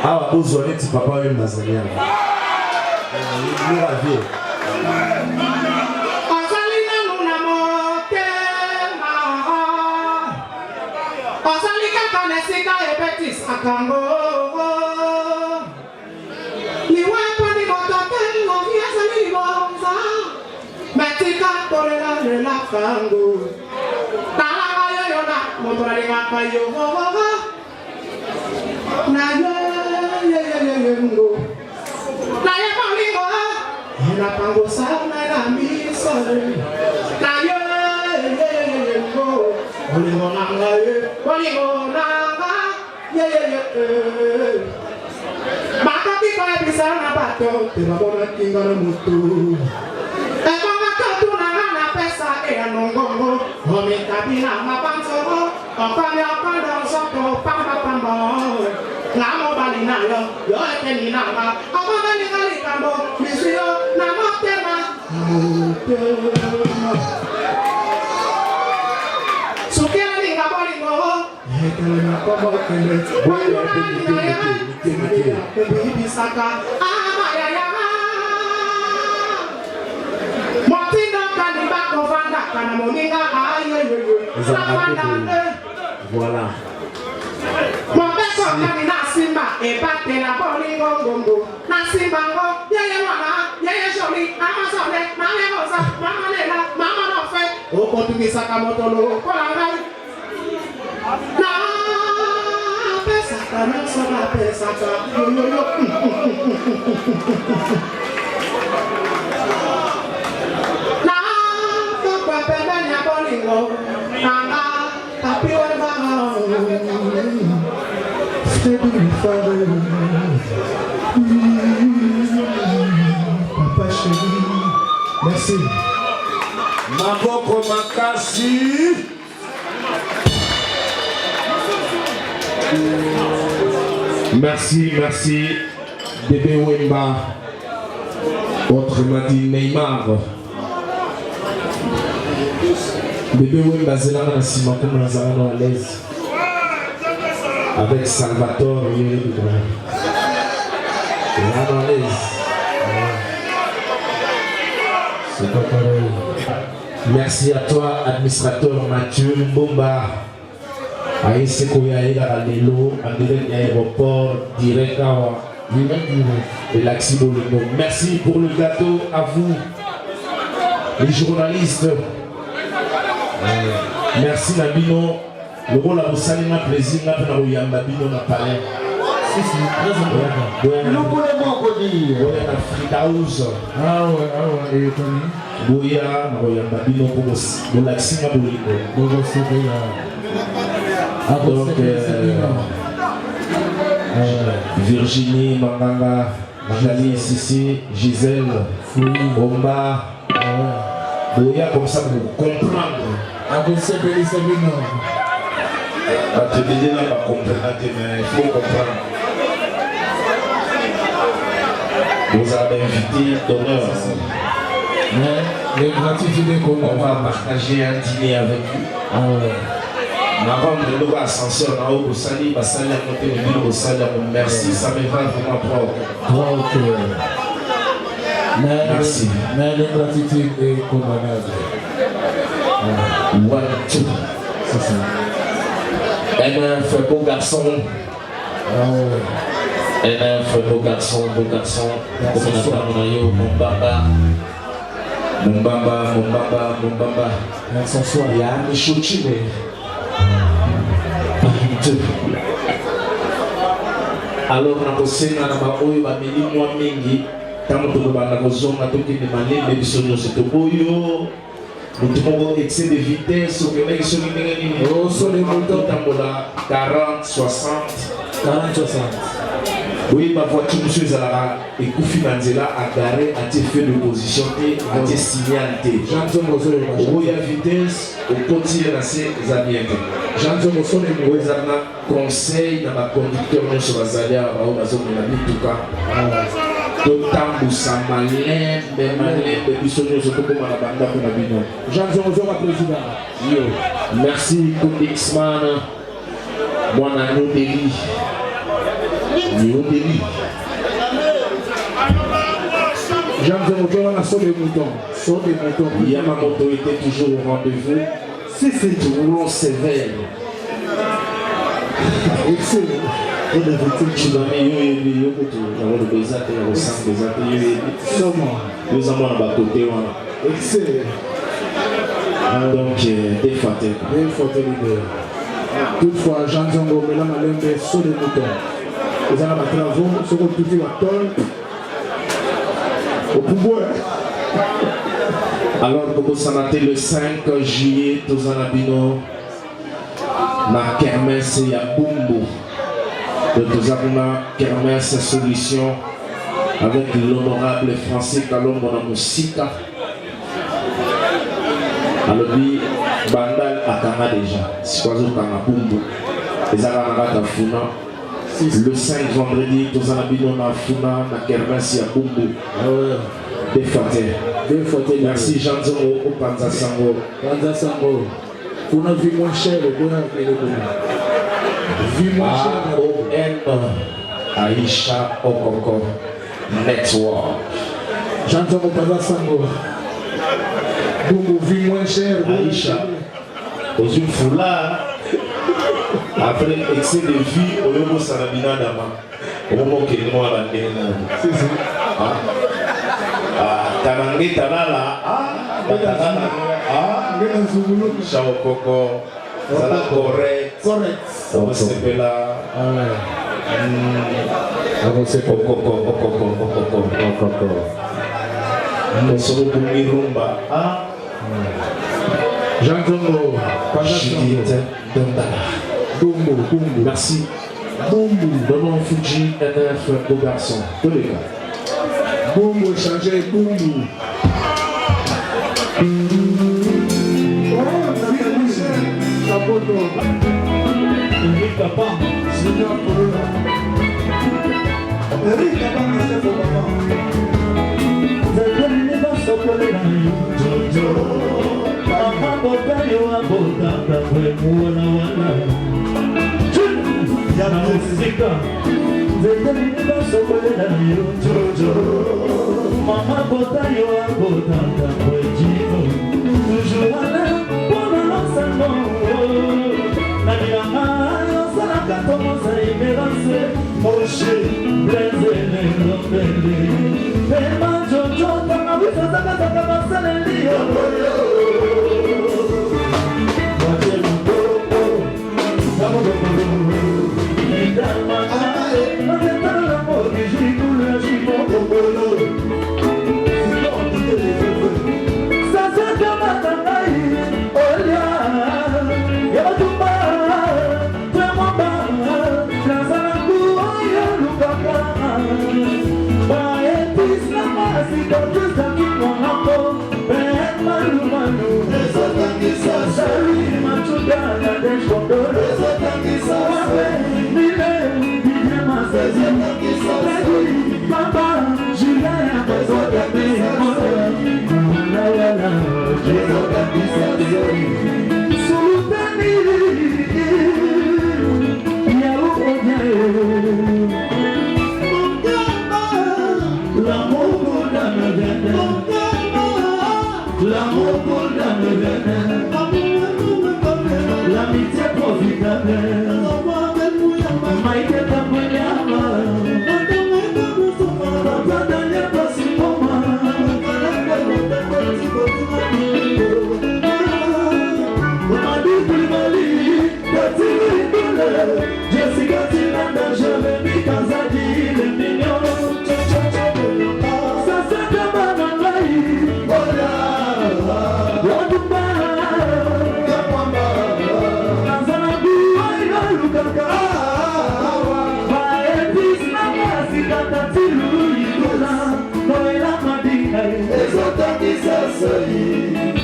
Awa uzone ti papa we Tanzania. Osalina luna motema. Osalika kanesika epetis akango. Liwepo ni mototeli ofiasa ni bonza. Metika tolela lela kango. Talanga yoyona motora ni makayo. Na ye ngo. Na ye pango. Na pango sa na miso. Na ye ngo. Olingo nanga ye. Ye. Makati ko e bisa na bato. Te babona kinga na mutu. E mama katu na pesa e anongongo. Homi kabina mapanso. Okanya kanda soko pamba. Namo balina yo eteni nama. Amabali kali kambo misio na motema. Sukira ni ngabolingo. Eteni na komo kende. Bibi saka amaya ya. Motindo kanimba kovanda kana moninga ayo. Voilà. Mobeko kani na simba ebate la bolingo ngongo. Na simba ngo yeye wana yeye joli amazone mama rosa mama lela mama no fe. Oko tumi sakamoto lo kola ngai. Na pesa kana sola pesa ka yo. Na kwa penda nya bolingo. Nanga tapi wana Papa chéri, merci. Maboko makasi. Merci. Bébé Wemba. Autrement dit Neymar. Bébé Wemba zelana na sima comme na zalano à l'aise. Avec Salvatore c'est pas pareil. Merci à toi, administrateur Mathieu Mbomba. Aïe Koya Ela Lelo, en direct à l'aéroport, direct à Elaxi Bolino. Merci pour le gâteau à vous, les journalistes. Merci Nabino. Le rôle à vous saluer, un plaisir, n'a pas eu un babino na palais. Si, très important. Nous pouvons dire. Frida House. Ah ouais, et Tony. Boya, Naroya babino pour le laxing à Boliko. Donc, Virginie, Manganga, Magali, Sissi, Gisèle, Omba. Boya, comme ça, pour comprendre. Avec ce pays, c'est bien. Tu disais là, pas comprendre, mais il faut comprendre. Vous avez invité d'honneur. Les gratitudes qu'on On va partager un dîner avec lui. Ah ouais. Merci, ça me va vraiment propre. Donc, Merci. Mais l'ingratitude est condamnable. One, two. C'est ça. NF, beau garçon. Ah ouais. NF, beau garçon, beau garçon. Mon baba. Mon baba, mon baba, mon baba. Son soir. Il y a un chouchine. Alors, on a bossé dans la baoui, on a mis moi mingi. Tant que on a besoin de tout qui est malin, mais ils sont sur le boyo. Nous avons excès de vitesse, on a mis sur les Oh, sur les motos. 40, 60. 40, 60. Oui, ma voiture, monsieur Zara, et Koufi Manzela a garé, a été fait de position, a été signalité. J'entends vos oreilles. Oui, à vitesse, au continue à ces amis. J'entends vos oreilles. Oui, Zara, conseil dans ma conducteur, non sur la Zalia, à la zone de la vie, tout cas. Tout temps, vous savez, malin, mais bisogno, surtout comme à la bande, pour la vie. J'entends vos oreilles, président. Yo, merci, Kundixman. Moi, on a nos délits. J'entends vos oreilles, on a sauté des moutons. Sauté des moutons. Yamamoto était toujours au rendez-vous. Si c'est toujours sévère. Excellent. Tu vas mettre yo Excellent. donc des fois toutefois Jean Zongo Mela Malembe sur les moutons. Ils ont des travaux sur le petit bâton au pouvoir. alors pour vous santé le 5 juillet tous en abino na kermesse ya Bumbu de tous en kermesse solution avec l'honorable Francis Kalombo na musika. Alors lui bandal akanga déjà si quoi autre kanga Bumbu les alanga funa le 5 vendredi tous en abino na funa na kermesse ya Bumbu. Des fois, merci Jean Zongo au Panza Sango. Panza Sango. On a vu moins cher, on a vu moins cher. AON Aïcha Okoko Network. Jean Zongo Panza Sango. Donc on vit moins cher. Aïcha. Aux une foulard. Après excès de vie, au niveau Sarabina Dama. Au moment où il est mort à la Tanangi Tanala, Chao Coco, Zala correct, on se fait là. On se fait Coco. On se fait Rumba. Jean Zongo, Bumbu, merci. Bumbu, Donon Fuji, NF, beau garçon, tous les gars. Bumbu, changer Bumbu. Eric Papa, c'est bien pour eux. Eric Papa, c'est pour papa. Mama bota yo abota kwa jino tujuana bona losango na bilanga yo sala katomo sa imerase moshi blezele lopele pema jojo tanga wisa zaka zaka masale liyo wate mkoko sabu mkoko idama Magetala mogi jikula jiko bolo Sasa kama tangai Olia Yatumba Twemomba Nazana kuwa ya lukaka Baetis na masika Kisa kikwa hapo Ben malu malu Eso tangisa Sari machudana Deshkondolo Eso tangisa Wape Nile Papa, Julia, l'amitié profitable, Maïté Tabouyama, Papa Daniel Pasipoma, Madi Koulibaly, Tati Lindole, Jessica Tinanda, Jérémy Kazadi, les mignons, ça c'est de Banangaï, Wadumba, Nazanabu, Lukaka, Baetis, Namasika, Tatilu, Yikola, Noela Madina,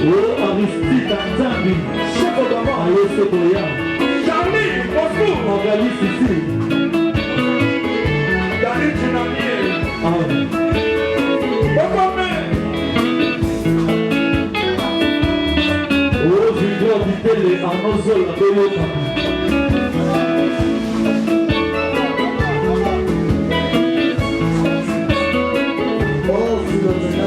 Oh, Aristide Anzambi, chef de gamin, Ayose Boya, Charlie, Moscou, Magali Sissi, Dalit Chinamier, Oh, Julien Vitele, Arnaud Zola, Bélo Papi. Oh, Philomena.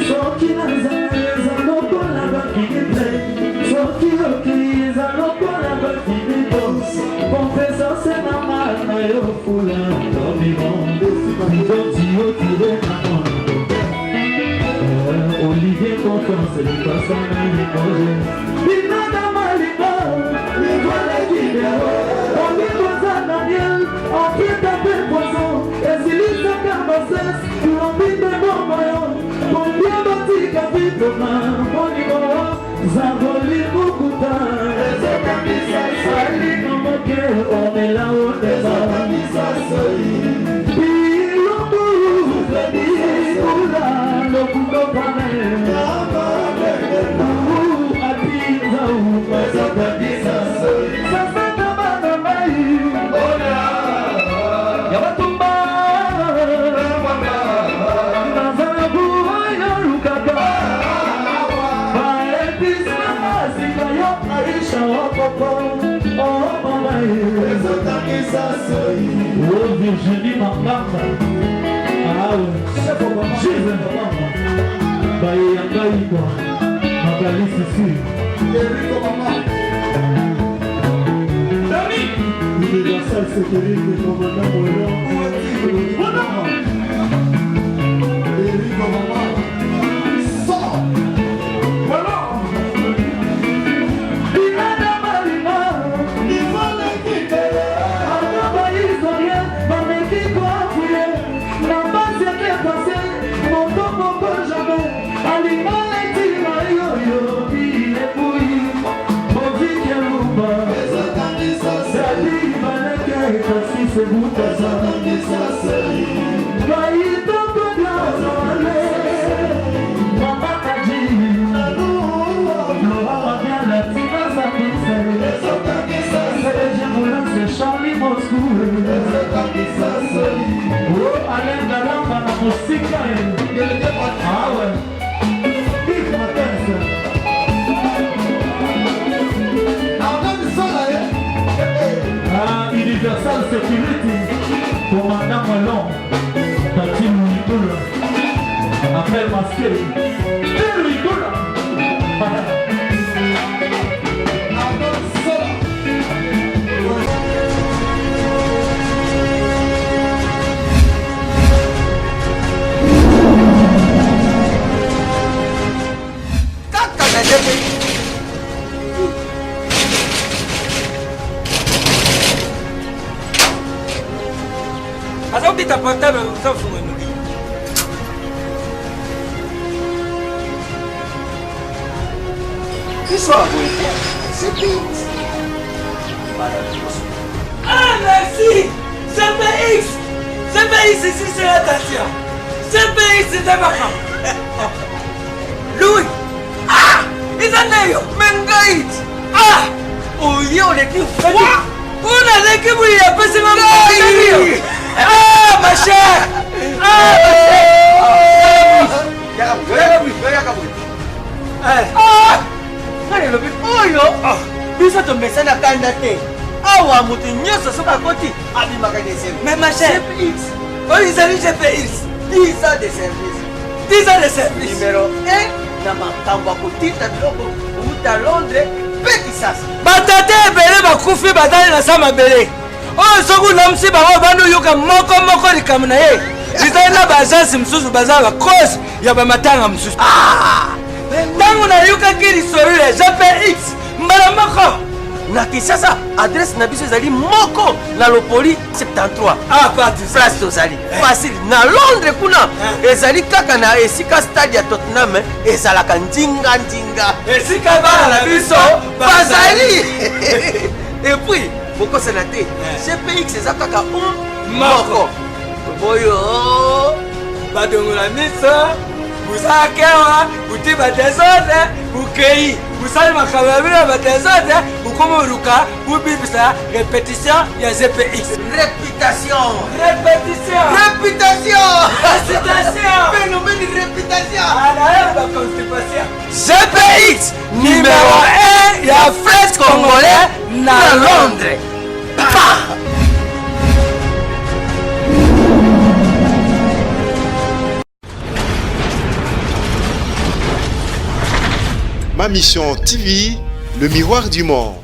Soki nazaleza lokola bakite, soki okiza lokola bakite, confessance na mana yo fula domimon, doti yo tire na mondo. Olivier confiance lui passe à l'image. Binada Malika, l'étoile qui vient. On dit aux Daniel, on fait taper poisson. Et s'il y a Carbacès, on dit de bon moyen. Combien bâti capitona, bon niveau, Zamboli Mokuta. Sali non moqué, on est là où on est là. Oh Virginie Mangamba, ah ouais, Jésus Mangamba, Bayanga Iba, Magali Sissi, Eric Mama, Dami, Universal Sécurité, Commandant Moyon, Eric Mama, sort, voilà. C'est vous ça. Charlie Moscou. Oh, Alain Galamba na musika. Ah ouais. Big matin ça. Ah, Universal Security. Commandant Malon. Tati Louis-Doula. Appel masqué. Louis-Doula. Ta portable ça faut nous. Qui soit c'est vite. Ah merci. CPX. CPX ici c'est la station. CPX c'est ma femme. Louis. Ah, ils en ont Mengaït. Ah, oh yo. oleki on a l'équipe il a passé ma vie. Ah ma chère. Ah ma chère. Oyo biso tomesana kanda te awa moto nyonso soki akoti abimaka desert. Mais ma chère oyo ezali GPX 10 ans de service. 10 ans de service. Numéro 1 na makambo ya kotinda biloko outa Londres mpe Kisasa. Batate ebele bakufi batali na sa mabele oyo soki olamusi bango banda oyoka moko likambo na ye ezali na baagence mosusu baza bakosi ya bamatanga mosusu. Ntango nayokaki lisolo ya GPX mbala moko na Kisasa adresse na biso ezali moko na Lopoli 73 place tozali facile. Na Londres kuna ezali kaka na esika stade ya Tottenham ezalaka ndinga esika bana na biso bazali. Et puis bokosana te GPX eza kaka moko boyo badongola miso buzakewa buti badesordre bukei busali makambo ya bino badesordre bukomoluka bubibisa répétition ya GPX. Réputation. Phénomène de réputation. GPX numéro 1 ya French Congolais na Londres. Ma mission TV, le miroir du monde.